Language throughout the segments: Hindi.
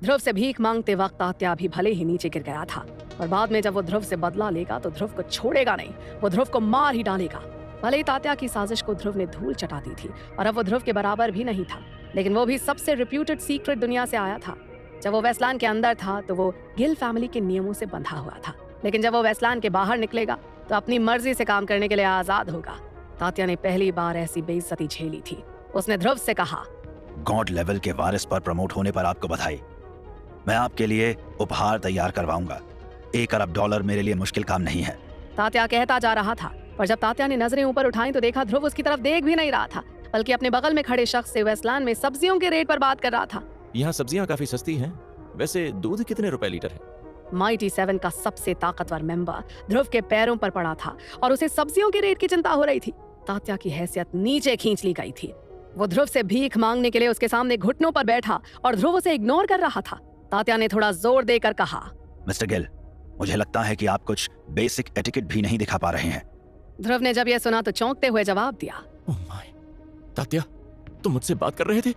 ध्रुव से भीख मांगते वक्त तात्या भी भले ही नीचे गिर गया था, और बाद में जब वो ध्रुव से बदला लेगा तो ध्रुव को छोड़ेगा नहीं, वो ध्रुव को मार ही डालेगा। भले ही तात्या की साजिश को ध्रुव ने धूल चटा दी थी और अब वो ध्रुव के बराबर भी नहीं था, लेकिन वो भी सबसे रिप्यूटेड सीक्रेट दुनिया से आया था। जब वो वेस्टलैंड के अंदर था तो वो गिल फैमिली के नियमों से बंधा हुआ था, लेकिन जब वो वेस्टलैंड के बाहर निकलेगा तो अपनी मर्जी से काम करने के लिए आजाद होगा। तात्या ने पहली बार ऐसी बेइज्जती झेली थी। उसने ध्रुव से कहा, गॉड लेवल के वारिस पर प्रमोट होने पर आपको बधाई। मैं आपके लिए उपहार तैयार करवाऊंगा। $1 अरब मेरे लिए मुश्किल काम नहीं है। तात्या कहता जा रहा था, पर जब तात्या ने नजरें ऊपर उठाई तो देखा ध्रुव उसकी तरफ देख भी नहीं रहा था, बल्कि अपने बगल में खड़े शख्स से वेस्टलैंड में सब्जियों के रेट पर बात कर रहा था। यहाँ सब्जियाँ काफी सस्ती हैं। वैसे दूध कितने रुपए लीटर है? माइटी 7 का सबसे ताकतवर मेंबर ध्रुव के पैरों पर पड़ा था और उसे सब्जियों के रेट की चिंता हो रही थी। तात्या की हैसियत नीचे खींच ली गई थी। वो ध्रुव से भीख मांगने के लिए उसके सामने घुटनों पर बैठा और ध्रुव उसे इग्नोर कर रहा था। तात्या ने थोड़ा जोर देकर कहा, मिस्टर गिल, मुझे लगता है कि आप कुछ बेसिक एटिकेट भी नहीं दिखा पा रहे हैं। ध्रुव ने जब यह सुना तो चौंकते हुए जवाब दिया, ओह माय, तात्या, तुम मुझसे बात कर रहे थे?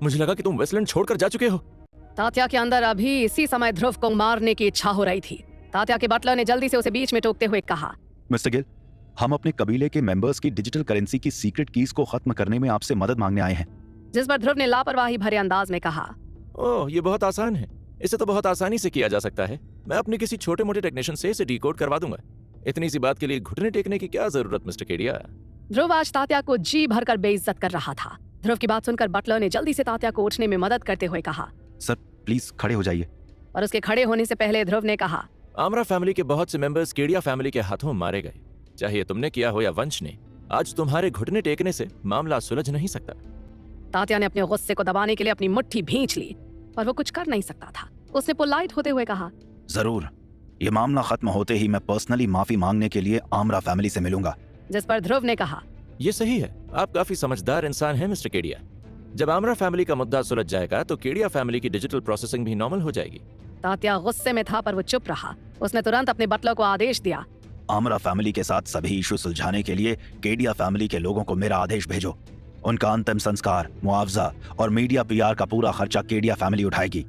मुझे लगा कि तुम वेस्टलैंड छोड़कर जा चुके हो। तात्या के अंदर अभी इसी समय ध्रुव को मारने की इच्छा हो रही थी। तात्या के बटलर ने जल्दी से उसे बीच में टोकते हुए कहा, मिस्टर गिल, हम अपने कबीले के मेंबर्स की डिजिटल करेंसी की सीक्रेट कीज को खत्म करने में आपसे मदद मांगने आए हैं। जिस पर ध्रुव ने लापरवाही भरे अंदाज में कहा, ओह, ये बहुत आसान है। इसे तो बहुत आसानी से किया जा सकता है। मैं अपने किसी छोटे मोटे टेक्नीशियन से इसे डिकोड करवा दूंगा। इतनी सी बात के लिए घुटने टेकने की क्या जरूरत मिस्टर केडिया? ध्रुव आज तात्या को जी भरकर बेइज्जत कर रहा था। ध्रुव की बात सुनकर बटलर ने जल्दी से तात्या को उठने में मदद करते हुए कहा, सर प्लीज खड़े हो जाइए। और उसके खड़े होने से पहले ध्रुव ने कहा, आमरा फैमिली के बहुत से मेंबर्स केडिया फैमिली के हाथों मारे गए। चाहे तुमने किया हो या वंश ने, आज तुम्हारे घुटने टेकने से मामला सुलझ नहीं सकता। तात्या ने अपने गुस्से को दबाने के लिए अपनी मुट्ठी भींच ली, पर वो कुछ कर नहीं सकता था। उसने पोलाइट होते हुए कहा, जरूर, ये मामला खत्म होते ही मैं पर्सनली माफी मांगने के लिए आमरा फैमिली से मिलूंगा। जिस पर ध्रुव ने कहा, ये सही है, आप काफी समझदार इंसान हैं मिस्टर केडिया। जब आमरा फैमिली का मुद्दा सुलझ जाएगा तो केडिया फैमिली की डिजिटल प्रोसेसिंग भी नॉर्मल हो जाएगी। तात्या गुस्से में था पर वो चुप रहा। उसने तुरंत अपने बटलर को आदेश दिया, आमरा फैमिली के साथ सभी इशू सुलझाने के लिए केडिया फैमिली के लोगों को मेरा आदेश भेजो। उनका अंतिम संस्कार, मुआवजा और मीडिया PR का पूरा खर्चा केडिया फैमिली उठाएगी।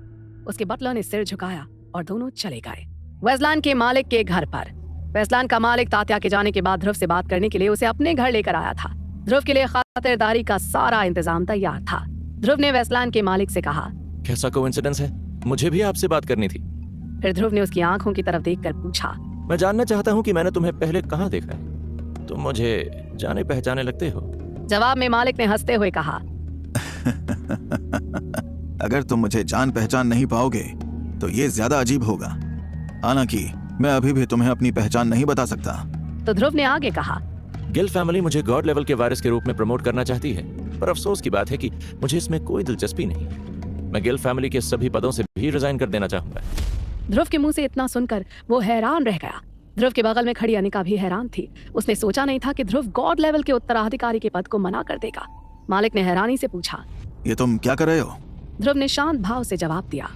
उसके बटलर ने सिर झुकाया और दोनों चले गए वेस्टलैंड के मालिक के घर पर। वेस्टलैंड का मालिक तात्या के जाने के बाद ध्रुव से बात करने के लिए उसे अपने घर लेकर आया था। ध्रुव के लिए खातिरदारी का सारा इंतजाम तैयार था। ध्रुव ने वेस्टलैंड के मालिक से कहा, कैसा कोइंसिडेंस है, मुझे भी आपसे बात करनी थी। फिर ध्रुव ने उसकी आंखों की तरफ देखकर पूछा, मैं जानना चाहता हूँ कि मैंने तुम्हें पहले कहाँ देखा है? तुम मुझे जाने पहचाने लगते हो। जवाब में मालिक ने हंसते हुए कहा, अगर तुम मुझे जान पहचान नहीं पाओगे तो ये ज्यादा अजीब होगा। हालांकि मैं अभी भी तुम्हें अपनी पहचान नहीं बता सकता। तो ध्रुव ने आगे कहा, गिल फैमिली मुझे गॉड लेवल के वारिस के रूप में प्रमोट करना चाहती है, पर अफसोस की बात है कि मुझे इसमें कोई दिलचस्पी नहीं है। मैं गिल फैमिली के सभी पदों से भी रिजाइन कर देना चाहूंगा। ध्रुव के मुंह से इतना सुनकर वो हैरान रह गया। ध्रुव के बगल में खड़ी अनिका भी हैरान थी। उसने सोचा नहीं था कि ध्रुव गॉड लेवल के उत्तराधिकारी के पद को मना कर देगा। मालिक ने हैरानी से पूछा, ये तुम क्या कर रहे हो? ध्रुव ने शांत भाव से जवाब दिया,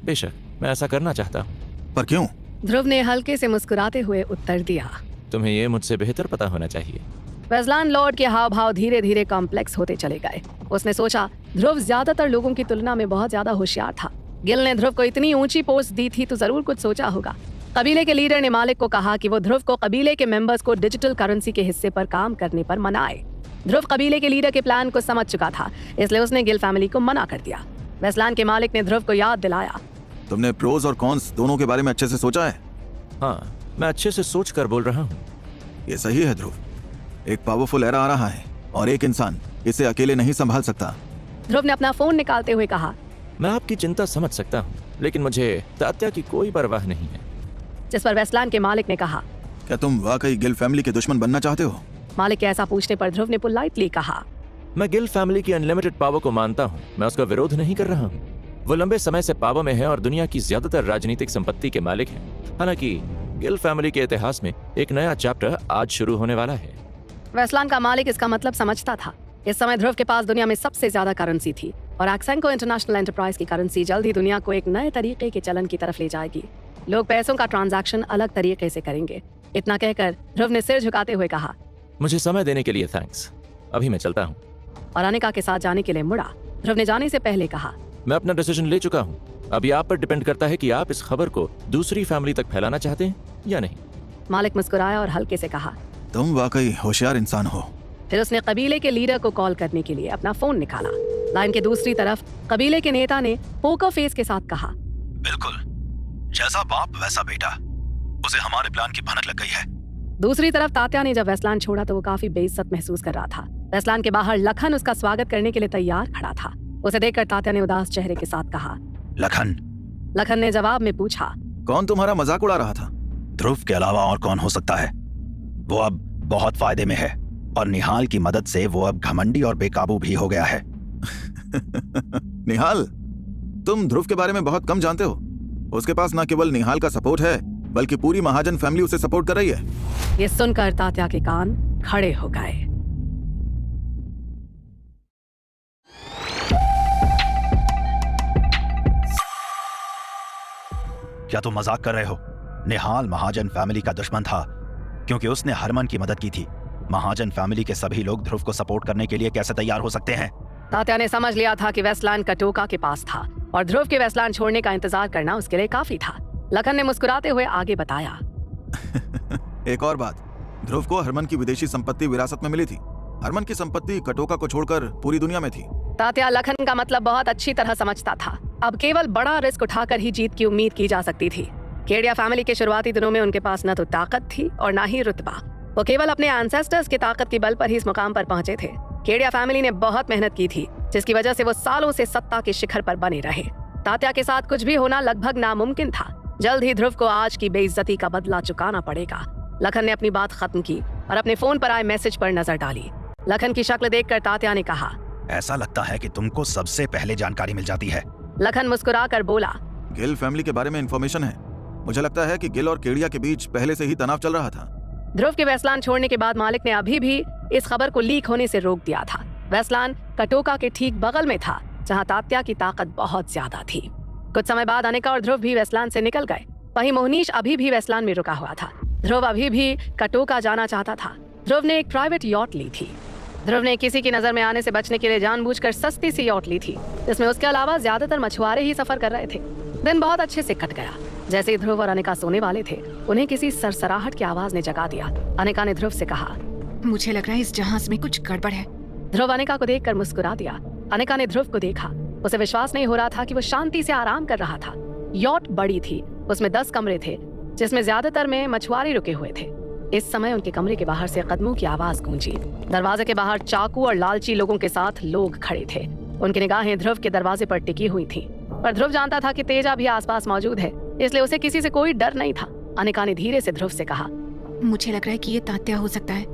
बेशक मैं ऐसा करना चाहता हूँ। पर क्यों? ध्रुव ने हल्के से मुस्कुराते हुए उत्तर दिया, तुम्हें ये मुझसे बेहतर पता होना चाहिए। वेस्टलैंड लॉर्ड के हाव भाव धीरे धीरे कॉम्प्लेक्स होते चले गए। उसने सोचा ध्रुव ज्यादातर लोगों की तुलना में बहुत ज्यादा होशियार था। गिल ने ध्रुव को इतनी ऊंची पोस्ट दी थी तो जरूर कुछ सोचा होगा। कबीले के लीडर ने मालिक को कहा कि वो ध्रुव को कबीले के मेंबर्स को डिजिटल करेंसी के हिस्से पर काम करने पर मनाए। ध्रुव कबीले के लीडर के प्लान को समझ चुका था, इसलिए उसने गिल फैमिली को मना कर दिया। वेस्टलैंड के मालिक ने ध्रुव को याद दिलाया, तुमने प्रोज और कॉन्स दोनों के बारे में अच्छे से सोचा है? हाँ, मैं अच्छे से सोच कर बोल रहा हूँ। ये सही है ध्रुव, एक पावरफुल एरा आ रहा है और एक इंसान इसे अकेले नहीं संभाल सकता। ध्रुव ने अपना फोन निकालते हुए कहा, मैं आपकी चिंता समझ सकता हूँ, लेकिन मुझे तात्या की कोई परवाह नहीं है। जिस पर वेस्टलैंड के मालिक ने कहा, क्या तुम वाकई गिल फैमिली के दुश्मन बनना चाहते हो? मालिक के ऐसा पूछने पर ध्रुव ने पोलाइटली कहा, मैं गिल फैमिली की अनलिमिटेड पावर को मानता हूँ, मैं उसका विरोध नहीं कर रहा हूँ। वो लंबे समय से पावर में है और दुनिया की ज्यादातर राजनीतिक संपत्ति के मालिक हैं। हालांकि गिल फैमिली के इतिहास में एक नया चैप्टर आज शुरू होने वाला है। वेस्टलैंड का मालिक इसका मतलब समझता था। इस समय ध्रुव के पास दुनिया में सबसे ज्यादा करेंसी थी और एक्सेंको इंटरनेशनल एंटरप्राइज की करेंसी जल्द ही दुनिया को एक नए तरीके के चलन की तरफ ले जाएगी। लोग पैसों का ट्रांजैक्शन अलग तरीके से करेंगे। इतना कहकर ध्रुव ने सिर झुकाते हुए कहा, मुझे समय देने के लिए थैंक्स, अभी मैं चलता हूँ। और अनिका के साथ जाने के लिए मुड़ा। ध्रुव ने जाने से पहले कहा, मैं अपना डिसीजन ले चुका हूँ। अभी आप पर डिपेंड करता है कि आप इस खबर को दूसरी फैमिली तक फैलाना चाहते हैं या नहीं। मालिक मुस्कुराया और हल्के से कहा। तुम वाकई होशियार इंसान हो। फिर उसने कबीले के लीडर को कॉल करने के लिए अपना फोन निकाला। लाइन के दूसरी तरफ कबीले के नेता ने पोकर फेस के साथ कहा, बिल्कुल, जैसा बाप वैसा बेटा, उसे हमारे प्लान की भनक लग गई है। दूसरी तरफ तात्या ने जब वैसलान छोड़ा तो वो काफी बेइज्जत महसूस कर रहा था। वैसलान के बाहर लखन उसका स्वागत करने के लिए तैयार खड़ा था। उसे देखकर तात्या ने उदास चेहरे के साथ कहा, लखन। लखन ने जवाब में पूछा, कौन तुम्हारा मजाक उड़ा रहा था? ध्रुव के अलावा और कौन हो सकता है? वो अब बहुत फायदे में है और निहाल की मदद से वो अब घमंडी और बेकाबू भी हो गया है। निहाल, तुम ध्रुव के बारे में बहुत कम जानते हो। उसके पास न केवल निहाल का सपोर्ट है बल्कि पूरी महाजन फैमिली उसे सपोर्ट कर रही है। ये सुनकर तात्या के कान खड़े हो गए। क्या तुम मजाक कर रहे हो? निहाल महाजन फैमिली का दुश्मन था क्योंकि उसने हरमन की मदद की थी। महाजन फैमिली के सभी लोग ध्रुव को सपोर्ट करने के लिए कैसे तैयार हो सकते हैं? तात्या ने समझ लिया था कि वेस्टलैंड कटोका के पास था और ध्रुव के वेस्टलैंड छोड़ने का इंतजार करना उसके लिए काफी था। लखन ने मुस्कुराते हुए आगे बताया, एक और बात, ध्रुव को हरमन की विदेशी संपत्ति विरासत में मिली थी। हरमन की संपत्ति कटोका को छोड़कर पूरी दुनिया में थी। तात्या लखन का मतलब बहुत अच्छी तरह समझता था। अब केवल बड़ा रिस्क उठाकर ही जीत की उम्मीद की जा सकती थी। केडिया फैमिली के शुरुआती दिनों में उनके पास न तो ताकत थी और न ही रुतबा। वो केवल अपने एंसेस्टर्स की ताकत के बल पर ही इस मुकाम पर पहुंचे थे। केडिया फैमिली ने बहुत मेहनत की थी जिसकी वजह से वो सालों से सत्ता के शिखर पर बने रहे। तात्या के साथ कुछ भी होना लगभग नामुमकिन था। जल्द ही ध्रुव को आज की बेइज्जती का बदला चुकाना पड़ेगा। लखन ने अपनी बात खत्म की और अपने फोन पर आए मैसेज पर नजर डाली। लखन की शक्ल देखकर तात्या ने कहा, ऐसा लगता है कि तुमको सबसे पहले जानकारी मिल जाती है। लखन मुस्कुराकर बोला, गिल फैमिली के बारे में इंफॉर्मेशन है। मुझे लगता है कि गिल और केडिया के बीच पहले से ही तनाव चल रहा था। ध्रुव के वेस्टलैंड छोड़ने के बाद मालिक ने अभी भी इस खबर को लीक होने से रोक दिया था। वेस्टलैंड कटोका के ठीक बगल में था जहां तात्या की ताकत बहुत ज्यादा थी। कुछ समय बाद अनिका और ध्रुव भी वेस्टलैंड से निकल गए। वहीं मोहनीश अभी भी वेस्टलैंड में रुका हुआ था। ध्रुव अभी भी कटोका जाना चाहता था। ध्रुव ने एक प्राइवेट यॉट ली थी। ध्रुव ने किसी की नजर में आने से बचने के लिए जानबूझकर सस्ती सी यॉट ली थी जिसमें उसके अलावा ज्यादातर मछुआरे ही सफर कर रहे थे। दिन बहुत अच्छे से कट गया। जैसे ही ध्रुव और अनिका सोने वाले थे उन्हें किसी सरसराहट की आवाज ने जगा दिया। अनिका ने ध्रुव से कहा, मुझे लग रहा है इस जहाज में कुछ गड़बड़ है। ध्रुव अनिका को देखकर मुस्कुरा दिया। अनिका ने ध्रुव को देखा। उसे विश्वास नहीं हो रहा था कि वो शांति से आराम कर रहा था। यॉट बड़ी थी, उसमें 10 कमरे थे जिसमें ज्यादातर में मछुआरे रुके हुए थे। इस समय उनके कमरे के बाहर से कदमों की आवाज गूंजी। दरवाजे के बाहर चाकू और लालची लोगों के साथ लोग खड़े थे। उनकी निगाहें ध्रुव के दरवाजे पर टिकी हुई थी, पर ध्रुव जानता था कि तेजा भी आसपास मौजूद है, इसलिए उसे किसी से कोई डर नहीं था। अनिका ने धीरे से ध्रुव से कहा, मुझे लग रहा है कि ये तात्या हो सकता है।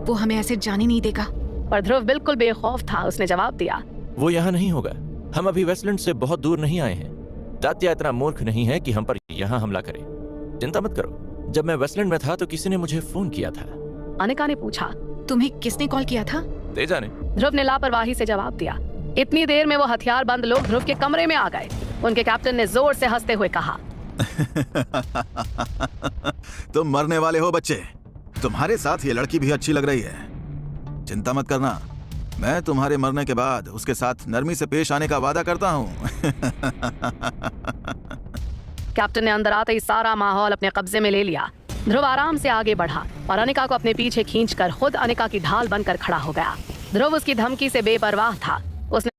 वो हमें ऐसे जाने नहीं देगा। पर ध्रुव बिल्कुल बेखौफ था। उसने जवाब दिया, वो यहाँ नहीं होगा। हम अभी वेस्टलैंड से बहुत दूर नहीं आए हैं। तात्या इतना मूर्ख नहीं है कि हम पर यहाँ हमला करे। चिंता मत करो, जब मैं वेस्टलैंड में था तो किसी ने मुझे फोन किया था। अनिका ने पूछा, तुम्हें किसने कॉल किया था? तेजा ने। ध्रुव ने लापरवाही से जवाब दिया। इतनी देर में वो हथियार बंद लोग ध्रुव के कमरे में आ गए। उनके कैप्टन ने जोर से हंसते हुए कहा, तुम मरने वाले हो बच्चे। तुम्हारे साथ ये लड़की भी अच्छी लग रही है। चिंता मत करना, मैं तुम्हारे मरने के बाद उसके साथ नरमी से पेश आने का वादा करता हूँ। कैप्टन ने अंदर आते ही सारा माहौल अपने कब्जे में ले लिया। ध्रुव आराम से आगे बढ़ा और अनिका को अपने पीछे खींचकर खुद अनिका की ढाल बनकर खड़ा हो गया। ध्रुव उसकी धमकी से बेपरवाह था। उसने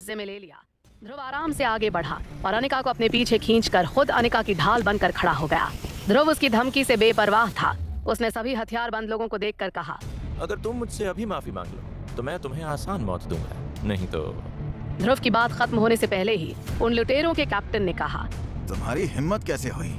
कब्जे में ले लिया। ध्रुव आराम से आगे बढ़ा और अनिका को अपने पीछे खींचकर खुद अनिका की ढाल बनकर खड़ा हो गया। ध्रुव उसकी धमकी से बेपरवाह था। उसने सभी हथियार बंद लोगों को देखकर कहा, अगर तुम मुझसे अभी माफी मांग लो तो मैं तुम्हें आसान मौत दूंगा, नहीं तो। ध्रुव की बात खत्म होने से पहले ही उन लुटेरों के कैप्टन ने कहा, तुम्हारी हिम्मत कैसे हुई?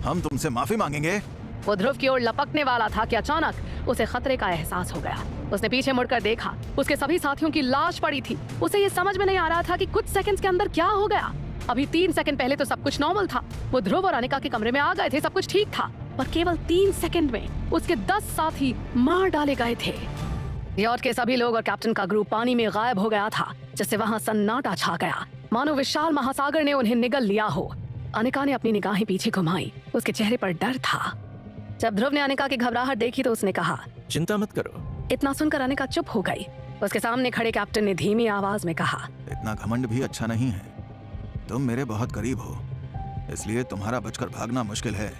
हम तुमसे माफी मांगेंगे। वो ध्रुव की ओर लपकने वाला था कि अचानक उसे खतरे का एहसास हो गया। उसने पीछे मुड़कर देखा। उसके सभी साथियों की लाश पड़ी थी। उसे ये समझ में नहीं आ रहा था कि कुछ सेकंड्स के अंदर क्या हो गया। अभी 3 सेकंड पहले तो सब कुछ नॉर्मल था। वो ध्रुव और अनिका के कमरे में आ गए थे, सब कुछ ठीक था, पर केवल 3 सेकंड में उसके 10 साथी मार डाले गए थे। यॉट के सभी लोग और कैप्टन का ग्रुप पानी में गायब हो गया था, जिससे वहां सन्नाटा छा गया, मानो विशाल महासागर ने उन्हें निगल लिया हो। अनिका ने अपनी निगाहें पीछे घुमाई। उसके चेहरे पर डर था। जब ध्रुव ने अनिका की घबराहट देखी तो उसने कहा, चिंता मत करो। इतना सुनकर अनिका चुप हो गई। उसके सामने खड़े कैप्टन ने धीमी आवाज में कहा, इतना घमंड भी अच्छा नहीं है। तुम मेरे बहुत करीब हो, इसलिए तुम्हारा बचकर भागना मुश्किल है।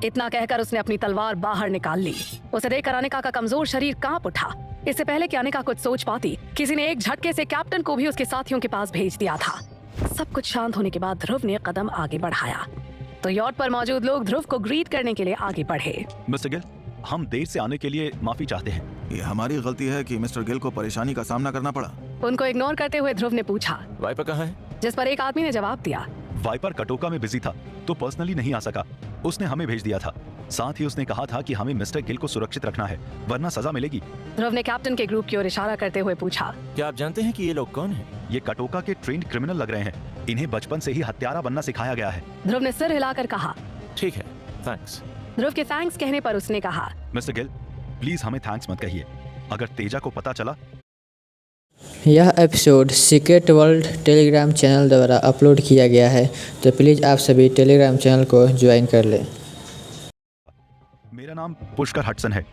इतना कहकर उसने अपनी तलवार बाहर निकाल ली। उसे देखकर अनिका का कमजोर शरीर कांप उठा। इससे पहले कि अनिका कुछ सोच पाती, किसी ने एक झटके से कैप्टन को भी उसके साथियों के पास भेज दिया था। सब कुछ शांत होने के बाद ध्रुव ने कदम आगे बढ़ाया तो यॉट पर मौजूद लोग ध्रुव को ग्रीट करने के लिए आगे बढ़े। मिस्टर गिल, हम देर से आने के लिए माफी चाहते हैं। ये हमारी गलती है कि मिस्टर गिल को परेशानी का सामना करना पड़ा। उनको इग्नोर करते हुए ध्रुव ने पूछा, वाइपर कहाँ है? जिस पर एक आदमी ने जवाब दिया, वाइपर कटोका में बिजी था तो पर्सनली नहीं आ सका, उसने हमें भेज दिया था। साथ ही उसने कहा था कि हमें मिस्टर गिल को सुरक्षित रखना है वरना सजा मिलेगी। ध्रुव ने कैप्टन के ग्रुप की ओर इशारा करते हुए पूछा, क्या आप जानते हैं कि ये लोग कौन हैं? ये कटोका के ट्रेंड क्रिमिनल लग रहे हैं। इन्हें बचपन से ही हत्यारा बनना सिखाया गया है। ध्रुव ने सिर हिलाकर कहा। ठीक है, थैंक्स। ध्रुव के थैंक्स कहने पर उसने कहा, मिस्टर गिल, प्लीज हमें थैंक्स मत कहिए। अगर तेजा को पता चला। यह episode secret world Telegram channel द्वारा अपलोड किया गया है, तो प्लीज़ आप सभी टेलीग्राम चैनल को ज्वाइन कर लें। मेरा नाम पुष्कर हटसन है।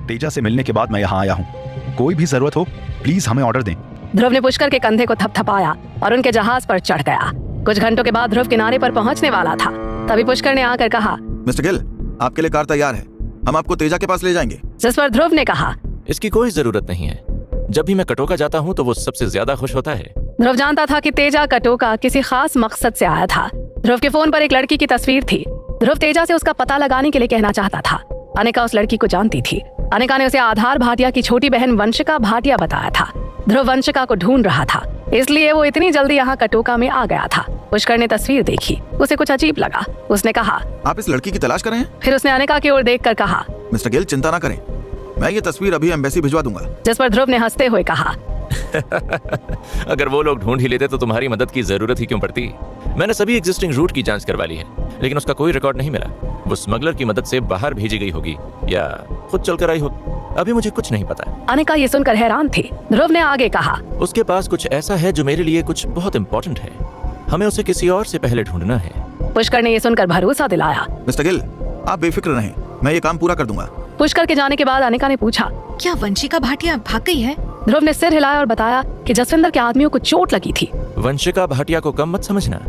तेजा से मिलने के बाद मैं यहाँ आया हूँ। कोई भी जरूरत हो प्लीज हमें ऑर्डर दें। ध्रुव ने पुष्कर के कंधे को थपथपाया और उनके जहाज पर चढ़ गया। कुछ घंटों के बाद ध्रुव किनारे पर पहुंचने वाला था, तभी पुष्कर ने आकर कहा, मिस्टर गिल, आपके लिए कार तैयार है, हम आपको तेजा के पास ले जाएंगे। जिस पर ध्रुव ने कहा, इसकी कोई जरूरत नहीं है। जब भी मैं कटोका जाता हूँ तो वो सबसे ज्यादा खुश होता है। ध्रुव जानता था कि तेजा कटोका किसी खास मकसद से आया था। ध्रुव के फोन पर एक लड़की की तस्वीर थी। ध्रुव तेजा से उसका पता लगाने के लिए कहना चाहता था। अनिका उस लड़की को जानती थी। अनिका ने उसे आधार भाटिया की छोटी बहन वंशिका भाटिया बताया था। ध्रुव वंशिका को ढूंढ रहा था, इसलिए वो इतनी जल्दी यहाँ कटोका में आ गया था। पुष्कर ने तस्वीर देखी, उसे कुछ अजीब लगा। उसने कहा, आप इस लड़की की तलाश कर रहे हैं? फिर उसने अनिका की ओर देखकर कहा, मिस्टर गिल, चिंता ना करें, मैं ये तस्वीर अभी एम्बेसी भिजवा दूंगा। जिस पर ध्रुव ने हंसते हुए कहा, अगर वो लोग ढूंढ ही लेते तो तुम्हारी मदद की जरूरत ही क्यों पड़ती? मैंने सभी एग्जिस्टिंग रूट की जांच करवा ली है, लेकिन उसका कोई रिकॉर्ड नहीं मिला। वो स्मगलर की मदद से बाहर भेजी गई होगी या खुद चलकर आई होगी, अभी मुझे कुछ नहीं पता। अनिका ये सुनकर हैरान थी। ध्रुव ने आगे कहा, उसके पास कुछ ऐसा है जो मेरे लिए कुछ बहुत इम्पोर्टेंट है। हमें उसे किसी और से पहले ढूंढना है। पुष्कर ने ये सुनकर भरोसा दिलाया। मिस्टर गिल, आप बेफिक्र रहें, मैं ये काम पूरा कर दूंगा। पुष्कर के जाने के बाद अनिका ने पूछा, क्या वंशिका भाटिया भाग गई है? ध्रुव ने सिर हिलाया और बताया कि जसविंदर के आदमियों को चोट लगी थी। वंशिका भाटिया को कम मत समझना,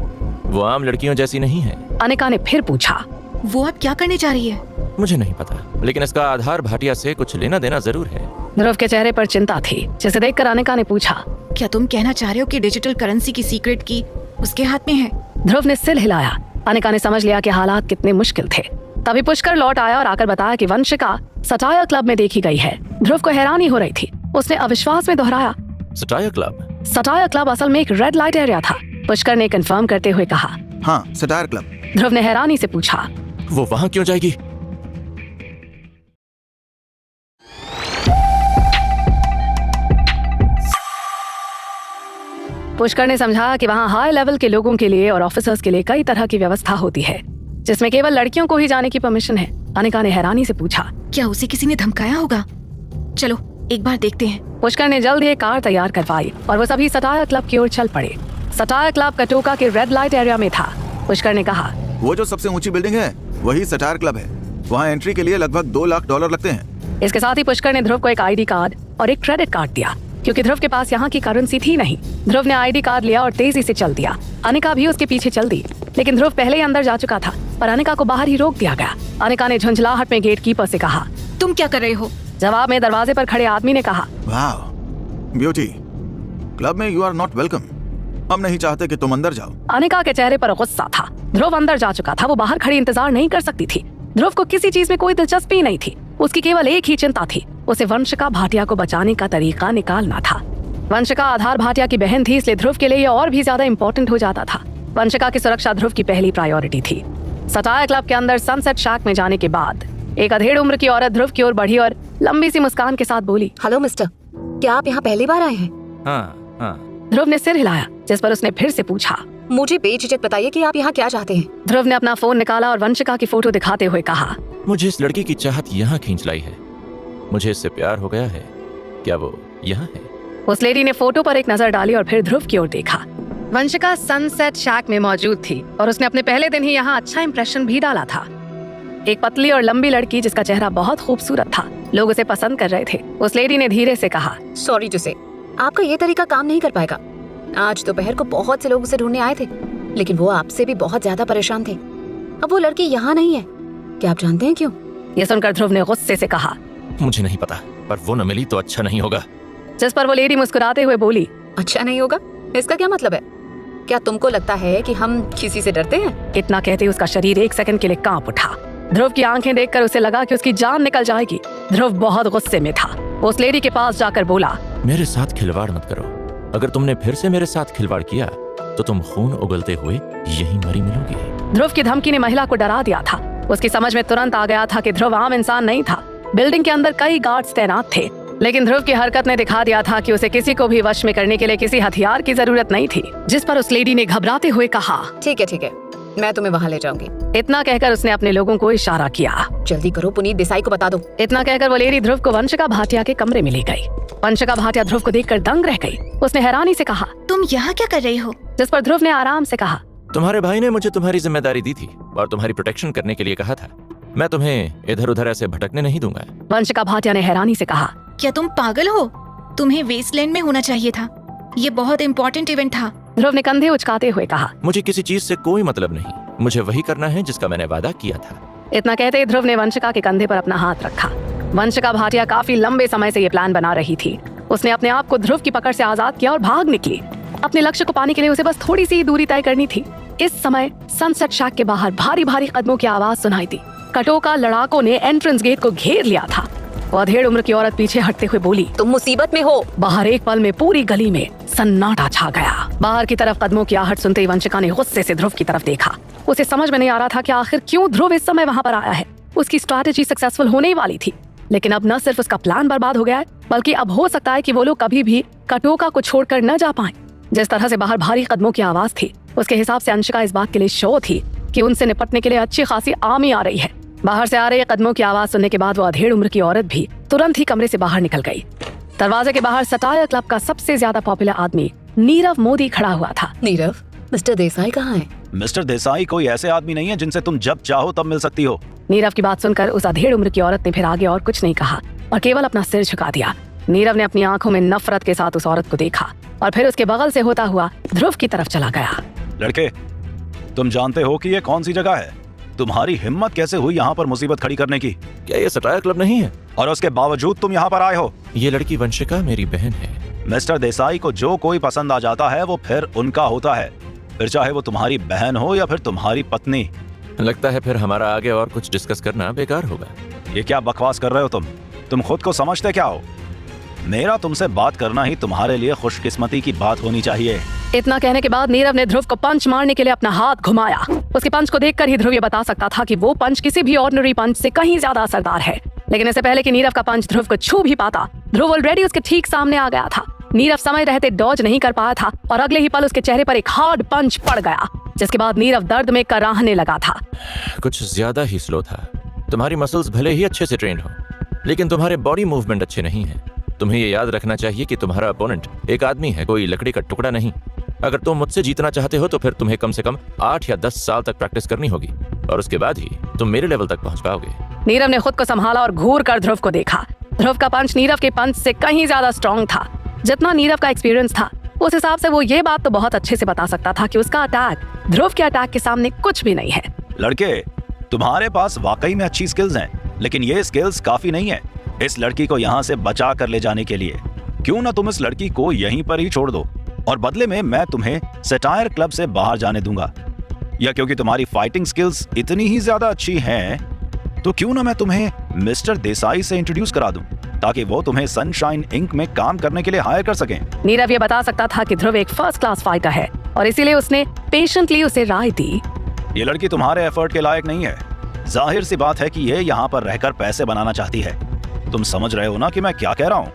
वो आम लड़कियों जैसी नहीं है। अनिका ने फिर पूछा, वो अब क्या करने जा रही है? मुझे नहीं पता, लेकिन इसका आधार भाटिया से कुछ लेना देना जरूर है। ध्रुव के चेहरे पर चिंता थी, जिसे देखकर अनिका ने पूछा, क्या तुम कहना चाह रहे हो कि डिजिटल करेंसी की सीक्रेट की उसके हाथ में है? ध्रुव ने सिर हिलाया। अनिका ने समझ लिया कि हालात कितने मुश्किल थे। तभी पुष्कर लौट आया और आकर बताया कि वंशिका सटायर क्लब में देखी गई है। ध्रुव को हैरानी हो रही थी। उसने अविश्वास में दोहराया, सटायर क्लब? सटायर क्लब असल में एक रेड लाइट एरिया था। पुष्कर ने कंफर्म करते हुए कहा, हाँ, सटायर क्लब। ध्रुव ने हैरानी से पूछा, वो वहाँ क्यों जाएगी? पुष्कर ने समझाया कि वहाँ हाई लेवल के लोगों के लिए और ऑफिसर्स के लिए कई तरह की व्यवस्था होती है, जिसमें केवल लड़कियों को ही जाने की परमिशन है। अनिका ने हैरानी से पूछा, क्या उसे किसी ने धमकाया होगा? चलो एक बार देखते हैं। पुष्कर ने जल्द ही एक कार तैयार करवाई और वो सभी सटायर क्लब की ओर चल पड़े। सटायर क्लब कटोका के रेड लाइट एरिया में था। पुष्कर ने कहा, वो जो सबसे ऊंची बिल्डिंग है वही सटायर क्लब है। वहाँ एंट्री के लिए लगभग $2 लाख लगते हैं। इसके साथ ही पुष्कर ने ध्रुव को एक आईडी कार्ड और एक क्रेडिट कार्ड दिया, क्योंकि ध्रुव के पास यहाँ की करेंसी थी नहीं। ध्रुव ने आईडी कार्ड लिया और तेजी से चल दिया। अनिका भी उसके पीछे चल दी, लेकिन ध्रुव पहले ही अंदर जा चुका था, पर अनिका को बाहर ही रोक दिया गया। अनिका ने झुंझलाहट में गेट कीपर से कहा, तुम क्या कर रहे हो? जवाब में दरवाजे पर खड़े आदमी ने कहा, वाह ब्यूटी, क्लब में यू आर नॉट वेलकम। हम नहीं चाहते कि तुम अंदर जाओ। अनिका के चेहरे पर गुस्सा था। ध्रुव अंदर जा चुका था, वो बाहर खड़ी इंतजार नहीं कर सकती थी। ध्रुव को किसी चीज में कोई दिलचस्पी नहीं थी। उसकी केवल एक ही चिंता थी, उसे वंशिका भाटिया को बचाने का तरीका निकालना था। वंशिका आधार भाटिया की बहन थी, इसलिए ध्रुव के लिए ये और भी ज्यादा इम्पोर्टेंट हो जाता था। वंशिका की सुरक्षा ध्रुव की पहली प्रायोरिटी थी। सटायर क्लब के अंदर सनसेट शैक में जाने के बाद एक अधेड़ उम्र की औरत ध्रुव की ओर बढ़ी और लंबी सी मुस्कान के साथ बोली, हेलो मिस्टर, क्या आप यहाँ पहली बार आए हैं? हाँ। ध्रुव ने सिर हिलाया, जिस पर उसने फिर से पूछा, मुझे बेझिझक बताइए कि आप यहाँ क्या चाहते हैं? ध्रुव ने अपना फोन निकाला और वंशिका की फोटो दिखाते हुए कहा, मुझे इस लड़की की चाहत यहाँ खींच लाई है। मुझे इससे प्यार हो गया है। क्या वो यहाँ है? उस लेडी ने फोटो पर एक नजर डाली और फिर ध्रुव की ओर देखा। वंशिका सनसेट शैक में मौजूद थी और उसने अपने पहले दिन ही यहाँ अच्छा इंप्रेशन भी डाला था। एक पतली और लंबी लड़की जिसका चेहरा बहुत खूबसूरत था। लोग उसे पसंद कर रहे थे। उस लेडी ने धीरे से कहा, सॉरी टू से, आपका ये तरीका काम नहीं कर पाएगा। आज दोपहर को बहुत से लोग उसे ढूंढने आए थे, लेकिन वो आपसे भी बहुत ज्यादा परेशान थे। अब वो लड़की यहाँ नहीं है। क्या आप जानते हैं क्यों? ये सुनकर ध्रुव ने गुस्से से कहा। मुझे नहीं पता, पर वो न मिली तो अच्छा नहीं होगा। जिस पर वो लेडी मुस्कुराते हुए बोली, अच्छा नहीं होगा? इसका क्या मतलब है? क्या तुमको लगता है कि हम किसी से डरते हैं? इतना कहते ही उसका शरीर एक सेकंड के लिए कांप उठा। ध्रुव की आंखें देखकर उसे लगा कि उसकी जान निकल जाएगी। ध्रुव बहुत गुस्से में था। वो उस लेडी के पास जाकर बोला, मेरे साथ खिलवाड़ मत करो। अगर तुमने फिर से मेरे साथ खिलवाड़ किया तो तुम खून उगलते हुए यहीं मरी मिलोगी। ध्रुव की धमकी ने महिला को डरा दिया था। उसकी समझ में तुरंत आ गया था कि ध्रुव आम इंसान नहीं था। बिल्डिंग के अंदर कई गार्ड्स तैनात थे, लेकिन ध्रुव की हरकत ने दिखा दिया था कि उसे किसी को भी वश में करने के लिए किसी हथियार की जरूरत नहीं थी। जिस पर उस लेडी ने घबराते हुए कहा, ठीक है, मैं तुम्हें वहाँ ले जाऊंगी। इतना कहकर उसने अपने लोगों को इशारा किया। जल्दी करो, पुनीत देसाई को बता दो। इतना कहकर वो लेडी ध्रुव को वंशिका भाटिया के कमरे में ले गई। वंशिका भाटिया ध्रुव को देखकर दंग रह गई। उसने हैरानी से कहा, तुम यहाँ क्या कर रही हो? जिस पर ध्रुव ने आराम से कहा, तुम्हारे भाई ने मुझे तुम्हारी जिम्मेदारी दी थी और तुम्हारी प्रोटेक्शन करने के लिए कहा था। मैं तुम्हें इधर उधर ऐसे भटकने नहीं दूंगा। वंशिका भाटिया ने हैरानी से कहा, क्या तुम पागल हो? तुम्हें वेस्टलैंड में होना चाहिए था। ये बहुत इम्पोर्टेंट इवेंट था। ध्रुव ने कंधे उचकाते हुए कहा, मुझे किसी चीज से कोई मतलब नहीं, मुझे वही करना है जिसका मैंने वादा किया था। इतना कहते ही ध्रुव ने वंशिका के कंधे पर अपना हाथ रखा। वंशिका भाटिया काफी लंबे समय से ये प्लान बना रही थी। उसने अपने आप को ध्रुव की पकड़ से आजाद किया और भाग निकली। अपने लक्ष्य को पाने के लिए उसे बस थोड़ी सी दूरी तय करनी थी। इस समय सनसेट शैक के बाहर भारी भारी कदमों की आवाज सुनाई दी। कटोका लड़ाकों ने एंट्रेंस गेट को घेर लिया था। वो अधेड़ उम्र की औरत पीछे हटते हुए बोली, तुम मुसीबत में हो। बाहर एक पल में पूरी गली में सन्नाटा छा गया। बाहर की तरफ कदमों की आहट सुनते ही वंशिका ने गुस्से से ध्रुव की तरफ देखा। उसे समझ में नहीं आ रहा था कि आखिर क्यों ध्रुव इस समय वहाँ पर आया है। उसकी स्ट्रैटेजी सक्सेसफुल होने ही वाली थी, लेकिन अब न सिर्फ उसका प्लान बर्बाद हो गया है, बल्कि अब हो सकता है कि वो लोग कभी भी कटोका को छोड़कर न जा पाएं। जिस तरह से बाहर भारी कदमों की आवाज थी, उसके हिसाब से अंशिका इस बात के लिए श्योर थी कि उनसे निपटने के लिए अच्छी खासी आर्मी आ रही है। बाहर से आ रही कदमों की आवाज सुनने के बाद वो अधेड़ उम्र की औरत भी तुरंत ही कमरे से बाहर निकल गई। दरवाजे के बाहर सटायर क्लब का सबसे ज्यादा पॉपुलर आदमी नीरव मोदी खड़ा हुआ था। नीरव, मिस्टर देसाई कहाँ है? मिस्टर देसाई कोई ऐसे आदमी नहीं है जिनसे तुम जब चाहो तब मिल सकती हो। नीरव की बात सुनकर उस अधेड़ उम्र की औरत ने फिर आगे और कुछ नहीं कहा और केवल अपना सिर झुका दिया। नीरव ने अपनी आंखों में नफरत के साथ उस औरत को देखा और फिर उसके बगल से होता हुआ ध्रुव की तरफ चला गया। लड़के, तुम जानते हो कि ये कौन सी जगह है? तुम्हारी हिम्मत कैसे हुई यहाँ पर मुसीबत खड़ी करने की? क्या ये सटायर क्लब नहीं है? और उसके बावजूद तुम यहाँ पर आए हो? ये लड़की वंशिका मेरी बहन है। मिस्टर देसाई को जो कोई पसंद आ जाता है वो फिर उनका होता है, फिर चाहे वो तुम्हारी बहन हो या फिर तुम्हारी पत्नी। लगता है फिर हमारा आगे और कुछ डिस्कस करना बेकार होगा। ये क्या बकवास कर रहे हो तुम खुद को समझते क्या हो? मेरा तुमसे बात करना ही तुम्हारे लिए खुशकिस्मती की बात होनी चाहिए। इतना कहने के बाद नीरव ने ध्रुव को पंच मारने के लिए अपना हाथ घुमाया। उसके पंच को देखकर ही ध्रुव ये बता सकता था कि वो पंच किसी भी ऑर्डिनरी पंच से कहीं ज्यादा असरदार है। लेकिन इससे पहले कि नीरव का पंच ध्रुव को छू भी पाता, ध्रुव ऑलरेडी उसके ठीक सामने आ गया था। नीरव समय रहते डॉज नहीं कर पाया था और अगले ही पल उसके चेहरे पर एक हार्ड पंच पड़ गया, जिसके बाद नीरव दर्द में कराहने लगा था। कुछ ज्यादा ही स्लो था। तुम्हारी मसल्स भले ही अच्छे से ट्रेंड हो, लेकिन तुम्हारे बॉडी मूवमेंट अच्छे नहीं है। तुम्हें ये याद रखना चाहिए कि तुम्हारा अपोनेंट एक आदमी है, कोई लकड़ी का टुकड़ा नहीं। अगर तुम मुझसे जीतना चाहते हो तो फिर तुम्हें कम से कम 8 या 10 साल तक प्रैक्टिस करनी होगी और उसके बाद ही तुम मेरे लेवल तक पहुंच पाओगे। नीरव ने खुद को संभाला और घूर कर ध्रुव को देखा। ध्रुव का पंच नीरव के पंच से कहीं ज्यादा स्ट्रॉन्ग था। जितना नीरव का एक्सपीरियंस था, उस हिसाब से वो ये बात तो बहुत अच्छे से बता सकता था कि उसका अटैक ध्रुव के अटैक के सामने कुछ भी नहीं है। लड़के, तुम्हारे पास वाकई में अच्छी स्किल्स हैं, लेकिन ये स्किल्स काफी नहीं है इस लड़की को यहाँ से बचा कर ले जाने के लिए। क्यों ना तुम इस लड़की को यहीं पर ही छोड़ दो और बदले में मैं तुम्हें सटायर क्लब से बाहर जाने दूंगा। या क्योंकि तुम्हारी फाइटिंग स्किल्स इतनी ही ज्यादा अच्छी हैं, तो क्यों ना मैं तुम्हें मिस्टर देसाई से इंट्रोड्यूस करा दूं, ताकि वो तुम्हें सनशाइन इंक में काम करने के लिए हायर कर सकें। नीरव ये बता सकता था कि ध्रुव एक फर्स्ट क्लास फाइटर है और इसीलिए उसने पेशेंटली उसे राय दी। ये लड़की तुम्हारे एफर्ट के लायक नहीं है। जाहिर सी बात है कि ये यहाँ पर रहकर पैसे बनाना चाहती है। तुम समझ रहे हो ना कि मैं क्या कह रहा हूँ?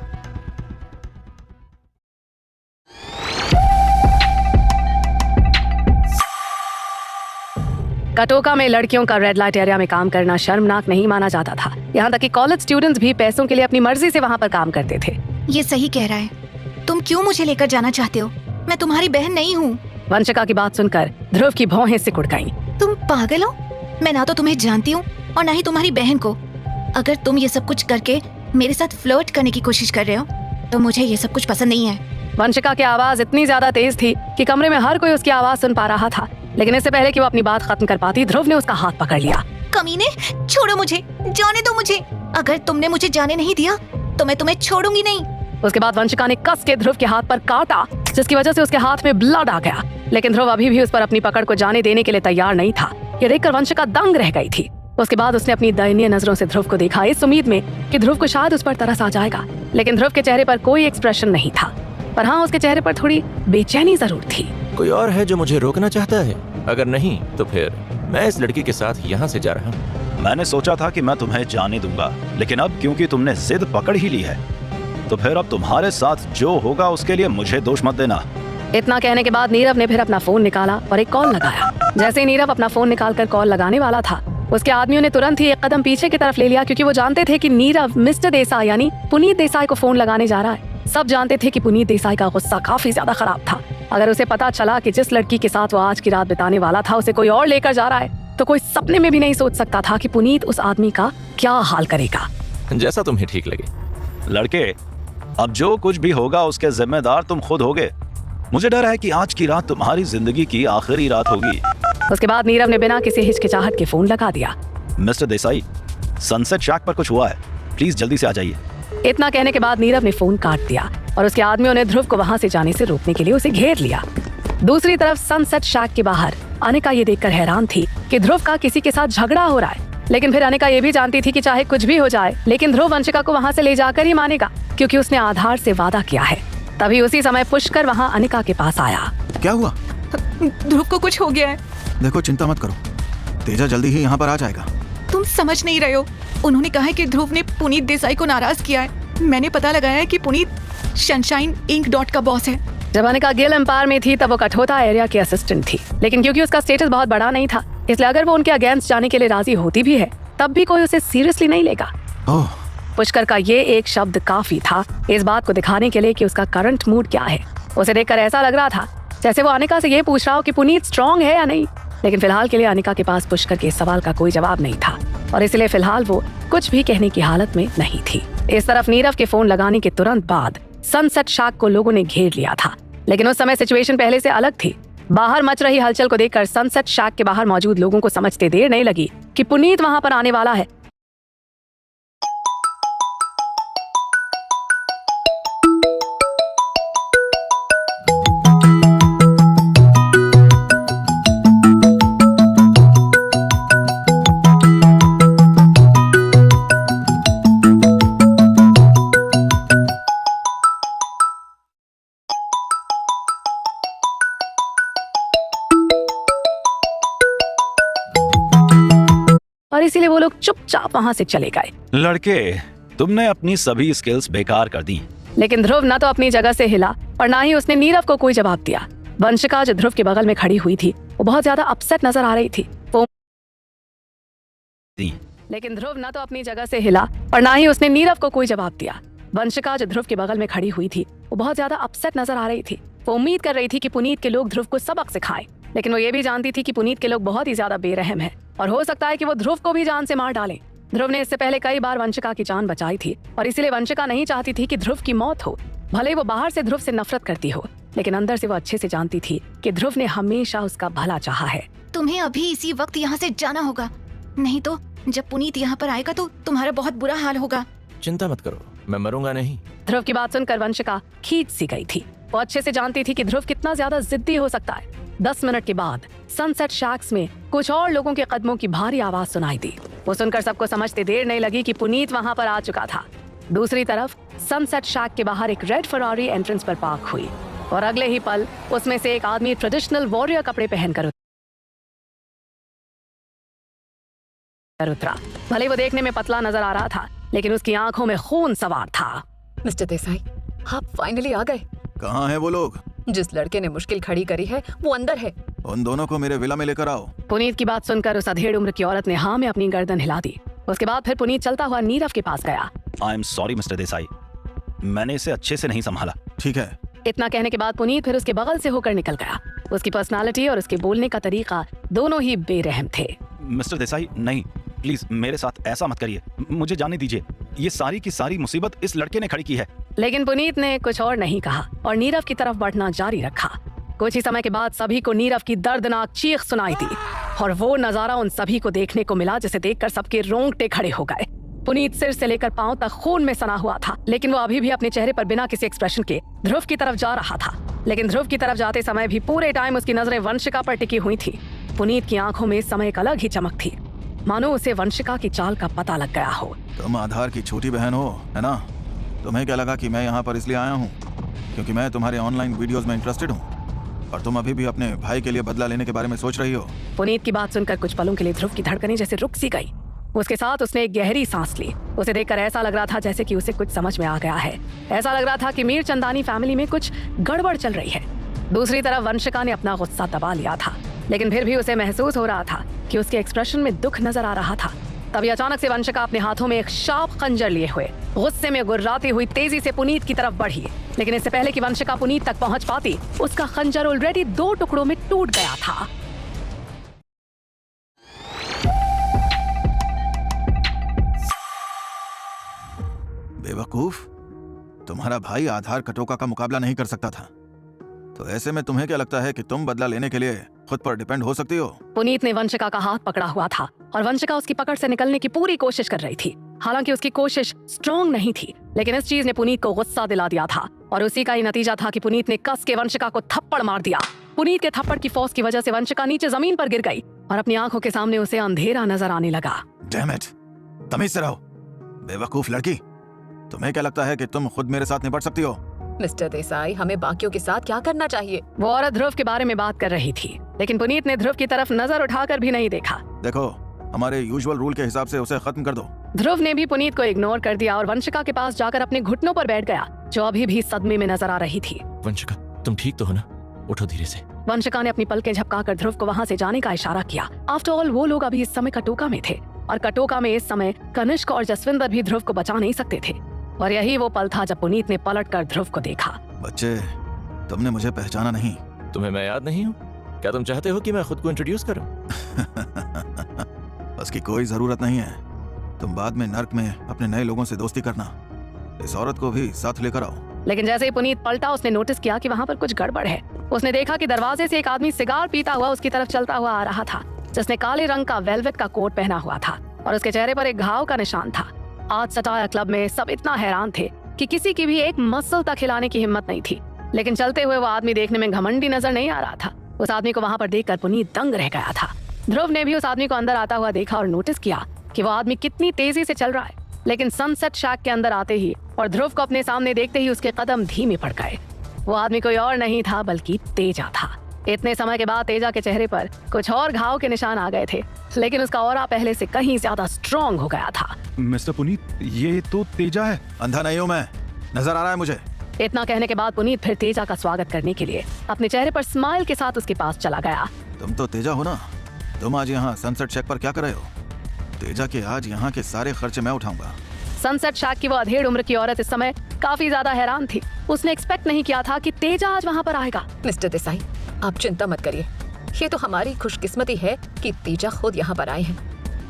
कटोका में लड़कियों का रेड लाइट एरिया में काम करना शर्मनाक नहीं माना जाता था। यहाँ तक कि कॉलेज स्टूडेंट्स भी पैसों के लिए अपनी मर्जी से वहाँ पर काम करते थे। ये सही कह रहा है। तुम क्यों मुझे लेकर जाना चाहते हो? मैं तुम्हारी बहन नहीं हूँ। वंशिका की बात सुनकर ध्रुव की भौहें सिकुड़ गईं। तुम पागल हो? मैं ना तो तुम्हें जानती हूँ और ना ही तुम्हारी बहन को। अगर तुम ये सब कुछ करके मेरे साथ फ्लर्ट करने की कोशिश कर रहे हो तो मुझे ये सब कुछ पसंद नहीं है। वंशिका की आवाज इतनी ज्यादा तेज थी कि कमरे में हर कोई उसकी आवाज सुन पा रहा था। लेकिन इससे पहले कि वो अपनी बात खत्म कर पाती, ध्रुव ने उसका हाथ पकड़ लिया। कमीने, छोड़ो मुझे, जाने दो मुझे। अगर तुमने मुझे जाने नहीं दिया तो मैं तुम्हें छोड़ूंगी नहीं। उसके बाद वंशिका ने कस के ध्रुव के हाथ पर काटा, जिसकी वजह से उसके हाथ में ब्लड आ गया। लेकिन ध्रुव अभी भी उस पर अपनी पकड़ को जाने देने के लिए तैयार नहीं था। ये देखकर वंशिका दंग रह गई थी। उसके बाद उसने अपनी दयनीय नजरों से ध्रुव को देखा, इस उम्मीद में कि ध्रुव को शायद उस पर तरस आ जाएगा। लेकिन ध्रुव के चेहरे पर कोई एक्सप्रेशन नहीं था, पर हाँ, उसके चेहरे पर थोड़ी बेचैनी जरूर थी। कोई और है जो मुझे रोकना चाहता है? अगर नहीं तो फिर मैं इस लड़की के साथ यहाँ से जा रहा हूँ। मैंने सोचा था कि मैं तुम्हें जाने दूंगा, लेकिन अब क्योंकि तुमने जिद पकड़ ही ली है, तो फिर अब तुम्हारे साथ जो होगा उसके लिए मुझे दोष मत देना। इतना कहने के बाद नीरव ने फिर अपना फोन निकाला और एक कॉल लगाया। जैसे ही नीरव अपना फोन निकालकर कॉल लगाने वाला था, उसके आदमियों ने तुरंत ही एक कदम पीछे की तरफ ले लिया, क्योंकि वो जानते थे कि नीरव मिस्टर देसाई यानी पुनीत देसाई को फोन लगाने जा रहा है। सब जानते थे कि पुनीत देसाई का गुस्सा काफी ज्यादा खराब था। अगर उसे पता चला कि जिस लड़की के साथ वो आज की रात बिताने वाला था उसे कोई और लेकर जा रहा है, तो कोई सपने में भी नहीं सोच सकता था कि पुनीत उस आदमी का क्या हाल करेगा। जैसा तुम्हें ठीक लगे। लड़के, अब जो कुछ भी होगा उसके जिम्मेदार तुम खुद होगे। मुझे डर है कि आज की रात तुम्हारी जिंदगी की आखिरी रात होगी। उसके बाद नीरव ने बिना किसी हिचकिचाहट के फोन लगा दिया। मिस्टर देसाई, सनसेट शैक पर कुछ हुआ है, प्लीज जल्दी से आ जाइए। इतना कहने के बाद नीरव ने फोन काट दिया और उसके आदमियों ने ध्रुव को वहां से जाने से रोकने के लिए उसे घेर लिया। दूसरी तरफ सनसेट शैक के बाहर अनिका ये देखकर हैरान थी कि ध्रुव का किसी के साथ झगड़ा हो रहा है। लेकिन फिर अनिका ये भी जानती थी कि चाहे कुछ भी हो जाए, लेकिन ध्रुव वंशिका को वहां से ले जाकर ही मानेगा, क्योंकि उसने आधार से वादा किया है। तभी उसी समय पुष्कर वहां अनिका के पास आया। क्या हुआ? ध्रुव को कुछ हो गया है। देखो, चिंता मत करो, तेजा जल्दी ही यहाँ पर आ जाएगा। तुम समझ नहीं रहे हो। उन्होंने कहा है कि ध्रुव ने पुनीत देसाई को नाराज किया है। मैंने पता लगाया है कि पुनीत सनशाइन इंक डॉट का बॉस है। जब अनिका गिल एम्पायर में थी तब वो कठोता एरिया की असिस्टेंट थी, लेकिन क्योंकि उसका स्टेटस बहुत बड़ा नहीं था, इसलिए अगर वो उनके अगेंस्ट जाने के लिए राजी होती भी है तब भी कोई उसे सीरियसली नहीं लेगा। ओह, पुष्कर का ये एक शब्द काफी था इस बात को दिखाने के लिए कि उसका करंट मूड क्या है। उसे देखकर ऐसा लग रहा था जैसे वो अनिका से ये पूछ रहा हो कि पुनीत स्ट्रांग है या नहीं। लेकिन फिलहाल के लिए अनिका के पास पुष्कर के इस सवाल का कोई जवाब नहीं था और इसलिए फिलहाल वो कुछ भी कहने की हालत में नहीं थी। इस तरफ नीरव के फोन लगाने के तुरंत बाद सनसेट शाक को लोगों ने घेर लिया था, लेकिन उस समय सिचुएशन पहले से अलग थी। बाहर मच रही हलचल को देखकर सनसेट शाक के बाहर मौजूद लोगों को समझते देर नहीं लगी कि पुनीत वहां पर आने वाला है। और इसीलिए वो लोग चुपचाप वहां से चले गए। लड़के, तुमने अपनी सभी स्किल्स बेकार कर दी। लेकिन ध्रुव न तो अपनी जगह से हिला और ना ही उसने नीरव को कोई जवाब दिया। वंशिका जो ध्रुव के बगल में खड़ी हुई थी वो बहुत ज्यादा अपसेट नजर आ रही थी। लेकिन ध्रुव न तो अपनी जगह से हिला और ना ही उसने नीरव को कोई जवाब दिया। वंशिका जो ध्रुव के बगल में खड़ी हुई थी वो बहुत ज्यादा अपसेट नजर आ रही थी। वो उम्मीद कर रही थी कि पुनीत के लोग ध्रुव को सबक सिखाएं, लेकिन वो ये भी जानती थी कि पुनीत के लोग बहुत ही ज्यादा बेरहम हैं और हो सकता है कि वो ध्रुव को भी जान से मार डालें। ध्रुव ने इससे पहले कई बार वंशिका की जान बचाई थी और इसीलिए वंशिका नहीं चाहती थी कि ध्रुव की मौत हो। भले वो बाहर से ध्रुव से नफरत करती हो, लेकिन अंदर से वो अच्छे से जानती थी कि ध्रुव ने हमेशा उसका भला चाहा है। तुम्हें अभी इसी वक्त यहाँ से जाना होगा, नहीं तो जब पुनीत यहाँ पर आएगा तो तुम्हारा बहुत बुरा हाल होगा। चिंता मत करो, मैं मरूंगा नहीं। ध्रुव की बात सुनकर वंशिका खींच सी गई थी। वो अच्छे से जानती थी कि ध्रुव कितना ज्यादा जिद्दी हो सकता है। 10 मिनट के बाद सनसेट शैक्स में कुछ और लोगों के कदमों की भारी आवाज सुनाई दी। वो सुनकर सबको समझते देर नहीं लगी कि पुनीत वहां पर आ चुका था। दूसरी तरफ सनसेट शैक के बाहर एक रेड फरारी एंट्रेंस पर पार्क हुई और अगले ही पल उसमें से एक आदमी ट्रेडिशनल वॉरियर कपड़े पहनकर उतरा। भले वो देखने में पतला नजर आ रहा था, लेकिन उसकी आंखों में खून सवार था। मिस्टर देसाई, आप फाइनली आ गए। कहाँ हैं वो लोग? जिस लड़के ने मुश्किल खड़ी करी है वो अंदर है। उन दोनों को मेरे विला में लेकर आओ। पुनीत की बात सुनकर उस अधेड़ उम्र की औरत ने हाँ में अपनी गर्दन हिला दी। उसके बाद फिर पुनीत चलता हुआ नीरव के पास गया। I am sorry mister Desai, मैंने इसे अच्छे से नहीं संभाला। ठीक है। इतना कहने के बाद पुनीत फिर उसके बगल से होकर निकल गया। उसकी पर्सनालिटी और उसके बोलने का तरीका दोनों ही बेरहम थे। मिस्टर देसाई, नहीं, प्लीज मेरे साथ ऐसा मत करिए, मुझे जाने दीजिए। ये सारी की सारी मुसीबत इस लड़के ने खड़ी की है। लेकिन पुनीत ने कुछ और नहीं कहा और नीरव की तरफ बढ़ना जारी रखा। कुछ ही समय के बाद सभी को नीरव की दर्दनाक चीख सुनाई दी और वो नजारा उन सभी को देखने को मिला जिसे देखकर सबके रोंगटे खड़े हो गए। पुनीत सिर से लेकर पांव तक खून में सना हुआ था, लेकिन वो अभी भी अपने चेहरे पर बिना किसी एक्सप्रेशन के ध्रुव की तरफ जा रहा था। लेकिन ध्रुव की तरफ जाते समय भी पूरे टाइम उसकी नजरें वंशिका पर टिकी हुई थी। पुनीत की आंखों में इस समय एक अलग ही चमक थी, मानो उसे वंशिका की चाल का पता लग गया हो। तुम आधार की छोटी बहन हो, है ना? तुम्हें क्या लगा कि मैं यहाँ पर इसलिए आया हूँ क्योंकि मैं तुम्हारे ऑनलाइन वीडियोस में इंटरेस्टेड हूँ और तुम अभी भी अपने भाई के लिए बदला लेने के बारे में सोच रही हो? पुनीत की बात सुनकर कुछ पलों के लिए ध्रुव की धड़कनें जैसे रुक सी गई। उसके साथ उसने एक गहरी सांस ली। उसे देखकर ऐसा लग रहा था जैसे कि उसे कुछ समझ में आ गया है। ऐसा लग रहा था कि मीर चंदानी फैमिली में कुछ गड़बड़ चल रही है। दूसरी तरफ वंशिका ने अपना गुस्सा दबा लिया था, लेकिन फिर भी उसे महसूस हो रहा था कि उसके एक्सप्रेशन में दुख नजर आ रहा था। तभी अचानक से वंशिका अपने हाथों में एक शार्प खंजर लिए हुए गुस्से में गुर्राती हुई तेजी से पुनीत की तरफ बढ़ी, लेकिन इससे पहले कि वंशिका पुनीत तक पहुंच पाती, उसका खंजर ऑलरेडी 2 टुकड़ों में टूट गया था। बेवकूफ, तुम्हारा भाई आधार कटोका का मुकाबला नहीं कर सकता था, तो ऐसे में तुम्हें क्या लगता है कि तुम बदला लेने के लिए खुद पर डिपेंड हो सकती हो? पुनीत ने वंशिका का हाथ पकड़ा हुआ था और वंशिका उसकी पकड़ से निकलने की पूरी कोशिश कर रही थी। हालांकि उसकी कोशिश स्ट्रॉन्ग नहीं थी, लेकिन इस चीज ने पुनीत को गुस्सा दिला दिया था और उसी का ही नतीजा था कि पुनीत ने कस के वंशिका को थप्पड़ मार दिया। पुनीत के थप्पड़ की फोर्स की वजह से वंशिका नीचे जमीन पर गिर गई और अपनी आंखों के सामने उसे अंधेरा नजर आने लगा। डैम इट, तमीज से रहो बेवकूफ लड़की। तुम्हें क्या लगता है कि तुम खुद मेरे साथ निपट सकती हो? मिस्टर देसाई, हमें बाकियों के साथ क्या करना चाहिए? वो औरत ध्रुव के बारे में बात कर रही थी, लेकिन पुनीत ने ध्रुव की तरफ नजर उठाकर भी नहीं देखा। देखो, हमारे यूजुअल रूल के हिसाब से उसे खत्म कर दो। ध्रुव ने भी पुनीत को इग्नोर कर दिया और वंशिका के पास जाकर अपने घुटनों पर बैठ गया, जो अभी भी सदमे में नजर आ रही थी। वंशिका, तुम ठीक तो हो ना? उठो धीरे से। वंशिका ने अपनी पलकें झपकाकर ध्रुव को वहाँ से जाने का इशारा किया। आफ्टर ऑल वो लोग अभी इस समय कटोका में थे और कटोका में इस समय कनिष्क और जसविंदर भी ध्रुव को बचा नहीं सकते थे। और यही वो पल था जब पुनीत ने पलटकर ध्रुव को देखा। बच्चे, तुमने मुझे पहचाना नहीं। तुम्हें मैं याद नहीं हूँ? क्या तुम चाहते हो कि मैं खुद को इंट्रोड्यूस करूं? उसकी कोई जरूरत नहीं है। तुम बाद में नर्क में अपने नए लोगों से दोस्ती करना। इस औरत को भी साथ लेकर आओ। लेकिन जैसे ही पुनीत पलटा, उसने नोटिस किया कि वहाँ पर कुछ गड़बड़ है। उसने देखा कि दरवाजे से एक आदमी सिगार पीता हुआ उसकी तरफ चलता हुआ आ रहा था, जिसने काले रंग का वेलवेट का कोट पहना हुआ था और उसके चेहरे पर एक घाव का निशान था। आज सटायर क्लब में सब इतना हैरान थे कि किसी की भी एक मसल तक हिलाने की हिम्मत नहीं थी। लेकिन चलते हुए वो आदमी देखने में घमंडी नजर नहीं आ रहा था। उस आदमी को वहाँ पर देखकर पुनीत दंग रह गया था। ध्रुव ने भी उस आदमी को अंदर आता हुआ देखा और नोटिस किया कि वो आदमी कितनी तेजी से चल रहा है। लेकिन सनसेट शैक के अंदर आते ही और ध्रुव को अपने सामने देखते ही उसके कदम धीमे पड़ गए। वो आदमी कोई और नहीं था बल्कि तेजा था। इतने समय के बाद तेजा के चेहरे पर कुछ और घाव के निशान आ गए थे, लेकिन उसका ऑरा पहले से कहीं ज्यादा स्ट्रॉन्ग हो गया था। मिस्टर पुनीत, ये तो तेजा है। अंधा नहीं हूँ मैं, नजर आ रहा है मुझे। इतना कहने के बाद पुनीत फिर तेजा का स्वागत करने के लिए अपने चेहरे पर स्माइल के साथ उसके पास चला गया। तुम तो तेजा हो ना? तुम आज यहाँ सनसेट शैक पर क्या कर रहे हो? तेजा के आज यहाँ के सारे खर्चे मैं उठाऊंगा। सनसेट शैक की वो अधेड़ उम्र की औरत इस समय काफी ज्यादा हैरान थी। उसने एक्सपेक्ट नहीं किया था कि तेजा आज वहाँ पर आएगा। मिस्टर देसाई, आप चिंता मत करिए। ये तो हमारी खुशकिस्मती है कि तेजा खुद यहाँ पर आए हैं।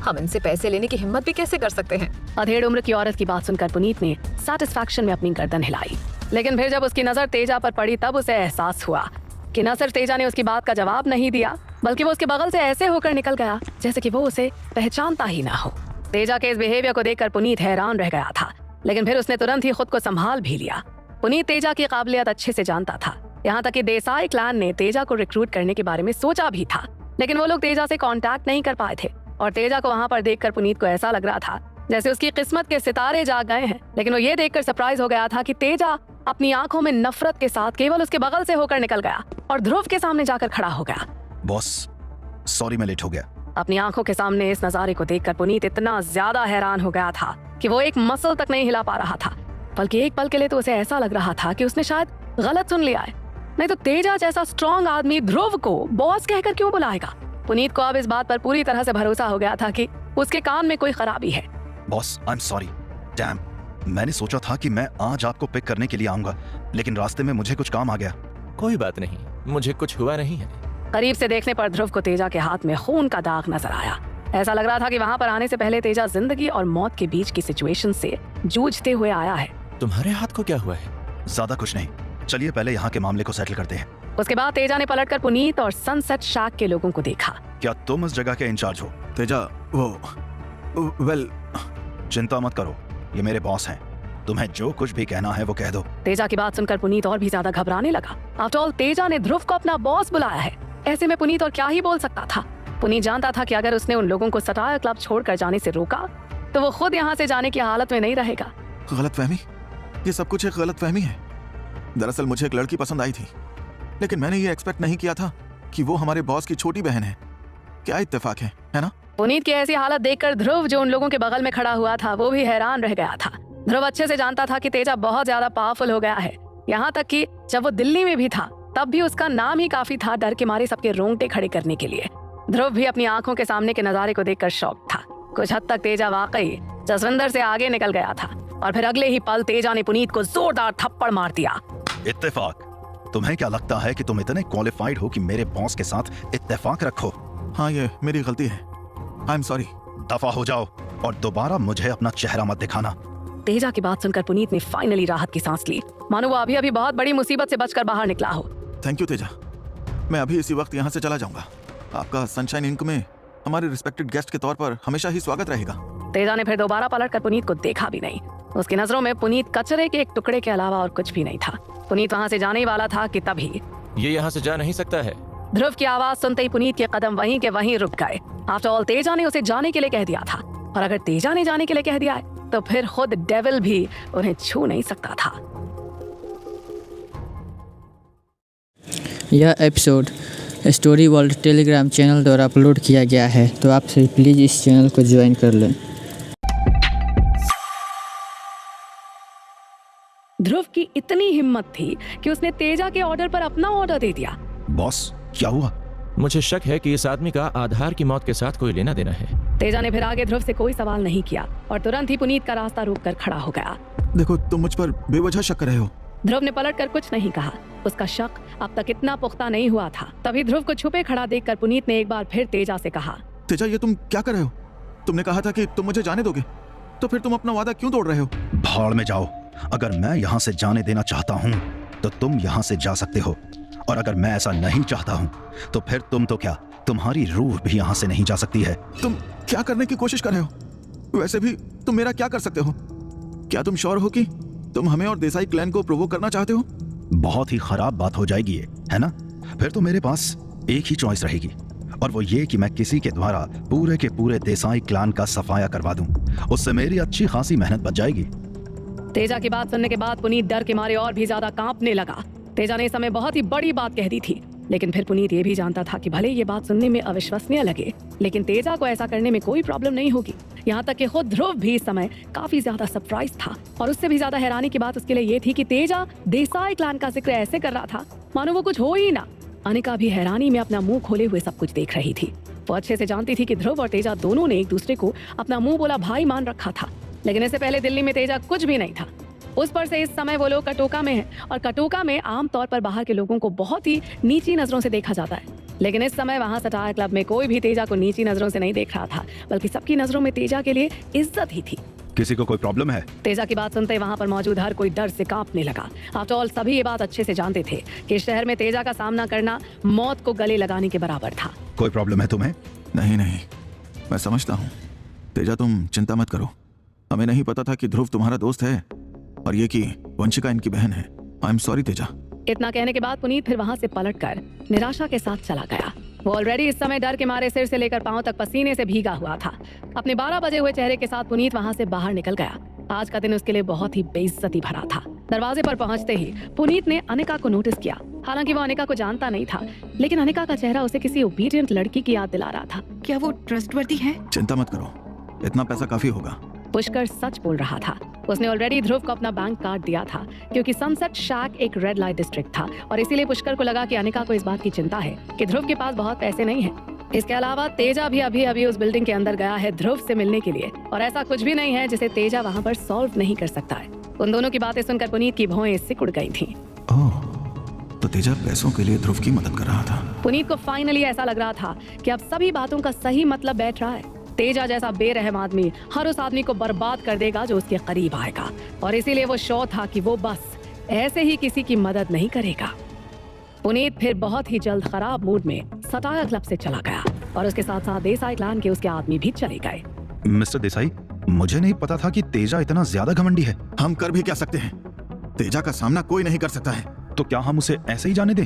हम इनसे पैसे लेने की हिम्मत भी कैसे कर सकते हैं? अधेड़ उम्र की औरत की बात सुनकर पुनीत ने सैटिस्फैक्शन में अपनी गर्दन हिलाई, लेकिन फिर जब उसकी नजर तेजा पर पड़ी तब उसे एहसास हुआ कि न सिर्फ तेजा ने उसकी बात का जवाब नहीं दिया, बल्कि वो उसके बगल से ऐसे होकर निकल गया जैसे कि वो उसे पहचानता ही ना हो। तेजा के इस बिहेवियर को देखकर पुनीत हैरान रह गया था, लेकिन फिर उसने तुरंत ही खुद को संभाल भी लिया। पुनीत तेजा की काबिलियत अच्छे से जानता था, यहाँ तक कि देसाई क्लैन ने तेजा को रिक्रूट करने के बारे में सोचा भी था, लेकिन वो लोग तेजा से कांटेक्ट नहीं कर पाए थे। और तेजा को वहाँ पर देखकर पुनीत को ऐसा लग रहा था जैसे उसकी किस्मत के सितारे जाग गए हैं। लेकिन वो ये देखकर सरप्राइज हो गया था कि तेजा अपनी आंखों में नफरत के साथ केवल उसके बगल से होकर निकल गया और ध्रुव के सामने जाकर खड़ा हो गया। बॉस, सॉरी मैं लेट हो गया। अपनी आंखों के सामने इस नजारे को देखकर पुनीत इतना ज्यादा हैरान हो गया था कि वो एक मसल तक नहीं हिला पा रहा था, बल्कि एक पल के लिए तो उसे ऐसा लग रहा था कि उसने शायद गलत सुन लिया है। नहीं तो तेजा जैसा स्ट्रॉन्ग आदमी ध्रुव को बॉस कहकर क्यों बुलाएगा? पुनीत को अब इस बात पर पूरी तरह से भरोसा हो गया था कि उसके कान में कोई खराबी है। Boss, I am sorry. Dam, मैंने सोचा था कि मैं आज आपको पिक करने के लिए आऊंगा, लेकिन रास्ते में मुझे कुछ काम आ गया। कोई बात नहीं, मुझे कुछ हुआ नहीं है। करीब से देखने पर ध्रुव को तेजा के हाथ में खून का दाग नजर आया। ऐसा लग रहा था कि वहाँ पर आने से पहले तेजा जिंदगी और मौत के बीच की सिचुएशन से जूझते हुए आया है। तुम्हारे हाथ को क्या हुआ है? ज्यादा कुछ नहीं, चलिए पहले यहाँ के मामले को सेटल करते हैं। उसके बाद तेजा ने पलटकर पुनीत और सनसेट शैक के लोगों को देखा। क्या तुम इस जगह के इंचार्ज हो? तेजा, वो वेल, चिंता मत करो, ये मेरे बॉस हैं। तुम्हें जो कुछ भी कहना है वो कह दो। तेजा की बात सुनकर पुनीत और भी ज्यादा घबराने लगा। आफ्टर ऑल तेजा ने ध्रुव को अपना बॉस बुलाया है, ऐसे में पुनीत और क्या ही बोल सकता था। पुनीत जानता था कि अगर उसने उन लोगों को सटायर क्लब छोड़कर जाने से रोका तो वो खुद यहाँ से जाने की हालत में नहीं रहेगा। गलतफहमी, ये सब कुछ एक गलतफहमी है। दरअसल मुझे एक लड़की पसंद आई थी, लेकिन मैंने ये एक्सपेक्ट नहीं किया था कि वो हमारे बॉस की छोटी बहन है। क्या इत्तेफाक है ना? पुनीत की ऐसी हालत देखकर ध्रुव, जो उन लोगों के बगल में खड़ा हुआ था, वो भी हैरान रह गया था। ध्रुव अच्छे से जानता था कि तेजा बहुत ज्यादा पावरफुल हो गया है। यहाँ तक कि जब वो दिल्ली में भी था तब भी उसका नाम ही काफी था डर के मारे सबके रोंगटे खड़े करने के लिए। ध्रुव भी अपनी आंखों के सामने के नजारे को देखकर शॉक था। कुछ हद तक तेजा वाकई जसविंदर से आगे निकल गया था और फिर अगले ही पल तेजा ने पुनीत को जोरदार थप्पड़ मार दिया। इत्तेफाक? तुम्हें क्या लगता है कि तुम इतने क्वालिफाइड हो कि मेरे बॉस के साथ इत्तेफाक रखो? हाँ, ये मेरी गलती है। I am sorry. दफा हो जाओ और दोबारा मुझे अपना चेहरा मत दिखाना। तेजा की बात सुनकर पुनीत ने फाइनली राहत की सांस ली, मानो वो अभी अभी बहुत बड़ी मुसीबत से बचकर बाहर निकला हो। थैंक यू तेजा, मैं अभी इसी वक्त यहाँ से चला जाऊंगा। आपका सनशाइन इंक में हमारे रिस्पेक्टेड गेस्ट के तौर पर हमेशा ही स्वागत रहेगा। तेजा ने फिर दोबारा पलटकर पुनीत को देखा भी नहीं। उसकी नजरों में पुनीत कचरे के एक टुकड़े के अलावा और कुछ भी नहीं था। पुनीत वहाँ से जाने ही वाला था कि तभी ये यहाँ से जा नहीं सकता है। ध्रुव की आवाज सुनते ही पुनीत के कदम वहीं के वहीं रुक गए। आफ्टर ऑल तेजा ने उसे जाने के लिए कह दिया था, और अगर तेजा ने जाने के लिए कह दिया है तो फिर खुद डेविल भी उन्हें छू नहीं सकता था। यह episode story world Telegram channel द्वारा अपलोड किया गया है, तो आप सभी प्लीज़ इस चैनल को ज्वाइन कर लें। ध्रुव की इतनी हिम्मत थी कि उसने तेजा के ऑर्डर पर अपना ऑर्डर दे दिया। बॉस, क्या हुआ? मुझे शक है कि इस आदमी का आधार की मौत के साथ कोई लेना देना है। तेजा ने फिर आगे ध्रुव से कोई सवाल नहीं किया और तुरंत ही पुनीत का रास्ता रोककर खड़ा हो गया। देखो, तुम मुझ पर बेवजह शक कर रहे हो। ध्रुव ने पलटकर कुछ नहीं कहा। उसका शक अब तक इतना पुख्ता नहीं हुआ था। तभी ध्रुव को छुपे खड़ा देखकर पुनीत ने एक बार फिर तेजा से कहा, तेजा, ये तुम क्या कर रहे हो? तुमने कहा था कि तुम मुझे जाने दोगे, तो फिर तुम अपना वादा क्यों तोड़ रहे हो? भाड़ में जाओ। अगर मैं यहाँ से जाने देना चाहता हूँ तो तुम यहाँ से जा सकते हो, और अगर मैं ऐसा नहीं चाहता हूँ तो फिर तुम तो क्या, तुम्हारी रूह भी यहाँ से नहीं जा सकती है। तुम क्या करने की कोशिश कर रहे हो? वैसे भी तुम मेरा क्या कर सकते हो? क्या तुम श्योर हो कि तुम हमें और देसाई क्लैन को प्रोवोक करना चाहते हो? बहुत ही खराब बात हो जाएगी ये, है ना? फिर तो मेरे पास एक ही चॉइस रहेगी, और वो ये कि मैं किसी के द्वारा पूरे के पूरे देसाई क्लान का सफाया करवा दूं। उससे मेरी अच्छी खासी मेहनत बच जाएगी। तेजा की बात सुनने के बाद पुनीत डर के मारे और भी ज्यादा कांपने लगा। तेजा ने इस समय बहुत ही बड़ी बात कह दी थी, लेकिन फिर पुनीत ये भी जानता था कि भले ये बात सुनने में अविश्वसनीय लगे, लेकिन तेजा को ऐसा करने में कोई प्रॉब्लम नहीं होगी। यहाँ तक कि खुद ध्रुव भी इस समय काफी ज्यादा सरप्राइज था, और उससे भी ज्यादा हैरानी की बात उसके लिए ये थी कि तेजा देसाई क्लान का जिक्र ऐसे कर रहा था मानो वो कुछ हो ही ना। अनिका भी हैरानी में अपना मुंह खोले हुए सब कुछ देख रही थी। वो अच्छे से जानती थी कि ध्रुव और तेजा दोनों ने एक दूसरे को अपना मुंह बोला भाई मान रखा था, लेकिन इससे पहले दिल्ली में तेजा कुछ भी नहीं था। उस पर से इस समय वो लोग कटोका में हैं, और कटोका में आमतौर पर बाहर के लोगों को बहुत ही नीची नजरों से देखा जाता है, लेकिन इस समय वहाँ सटायर क्लब में कोई भी तेजा को नीची नजरों से नहीं देख रहा था, बल्कि सबकी नजरों में तेजा के लिए इज्जत ही थी। किसी को कोई प्रॉब्लम है? तेजा की बात सुनते वहाँ पर मौजूद हर कोई डर से कांपने लगा। आफ्टर ऑल सभी ये बात अच्छे से जानते थे कि शहर में तेजा का सामना करना मौत को गले लगाने के बराबर था। कोई प्रॉब्लम है तुम्हें? नहीं, मैं समझता हूँ। तेजा, तुम चिंता मत करो। हमें नहीं पता था कि ध्रुव तुम्हारा दोस्त है, और ये कि वंशिका इनकी बहन है। I am sorry Teja. इतना कहने के बाद पुनीत फिर वहाँ से पलटकर निराशा के साथ चला गया। वो ऑलरेडी इस समय डर के मारे सिर से लेकर पांव तक पसीने से भीगा हुआ था। अपने 12 बजे हुए चेहरे के साथ पुनीत वहाँ से बाहर निकल गया। आज का दिन उसके लिए बहुत ही बेइज्जती भरा था। दरवाजे पर पहुंचते ही पुनीत ने अनिका को नोटिस किया। हालांकि वो अनिका को जानता नहीं था, लेकिन अनिका का चेहरा उसे किसी ओबीडियंट लड़की की याद दिला रहा था। क्या वो ट्रस्टवर्दी है? चिंता मत करो, इतना पैसा काफी होगा। पुष्कर सच बोल रहा था। उसने ऑलरेडी ध्रुव को अपना बैंक कार्ड दिया था, क्योंकि सनसेट शैक एक रेड लाइट डिस्ट्रिक्ट था, और इसीलिए पुष्कर को लगा कि अनिका को इस बात की चिंता है कि ध्रुव के पास बहुत पैसे नहीं है। इसके अलावा तेजा भी अभी उस बिल्डिंग के अंदर गया है ध्रुव से मिलने के लिए, और ऐसा कुछ भी नहीं है जिसे तेजा वहाँ पर सॉल्व नहीं कर सकता है। उन दोनों की बातें सुनकर पुनीत की भौएं सिकुड़ गई थी। ओह, तो तेजा पैसों के लिए ध्रुव की मदद कर रहा था। पुनीत को फाइनली ऐसा लग रहा था कि अब सभी बातों का सही मतलब बैठ रहा है। तेजा जैसा बेरहम आदमी हर उस आदमी को बर्बाद कर देगा जो उसके करीब आएगा, और इसीलिए वो श्योर था कि वो बस ऐसे ही किसी की मदद नहीं करेगा। पुनीत फिर बहुत ही जल्द खराब मूड में सताया क्लब से चला गया और उसके साथ साथ देसाई क्लैन के उसके आदमी भी चले गए। मिस्टर देसाई, मुझे नहीं पता था कि तेजा इतना ज्यादा घमंडी है। हम कर भी क्या सकते हैं? तेजा का सामना कोई नहीं कर सकता है। तो क्या हम उसे ऐसे ही जाने दें?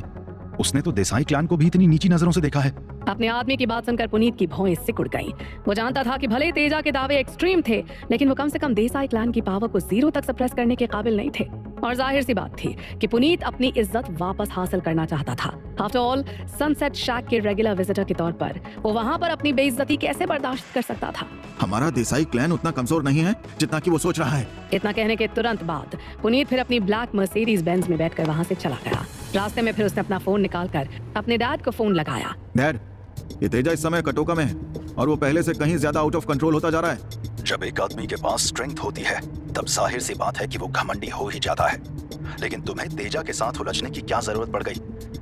उसने तो देसाई क्लैन को भी इतनी नीची नजरों से देखा है। अपने आदमी की बात सुनकर पुनीत की भौएं सिकुड़ गईं। वो जानता था कि भले तेजा के दावे एक्सट्रीम थे, लेकिन वो कम से कम देसाई क्लैन की पावर को 0 तक सप्रेस करने के काबिल नहीं थे। और जाहिर सी बात थी कि पुनीत अपनी इज्जत वापस हासिल करना चाहता था। आफ्टर ऑल, सनसेट शैक के रेगुलर विजिटर के तौर पर वो वहाँ पर अपनी बेइज्जती कैसे बर्दाश्त कर सकता था? हमारा देसाई क्लैन उतना कमजोर नहीं है जितना कि वो सोच रहा है। इतना कहने के तुरंत बाद पुनीत फिर अपनी ब्लैक मर्सिडीज बेंज में बैठकर वहाँ से चला गया। रास्ते में फिर उसने अपना फोन निकालकर अपने डैड को फोन लगाया। डैड, ये तेजा इस समय कटोका में है और वो पहले से कहीं ज्यादा आउट ऑफ कंट्रोल होता जा रहा है। जब एक आदमी के पास स्ट्रेंथ होती है तब जाहिर सी बात है कि वो घमंडी हो ही जाता है। लेकिन तुम्हें तेजा के साथ उलझने की क्या जरूरत पड़ गई?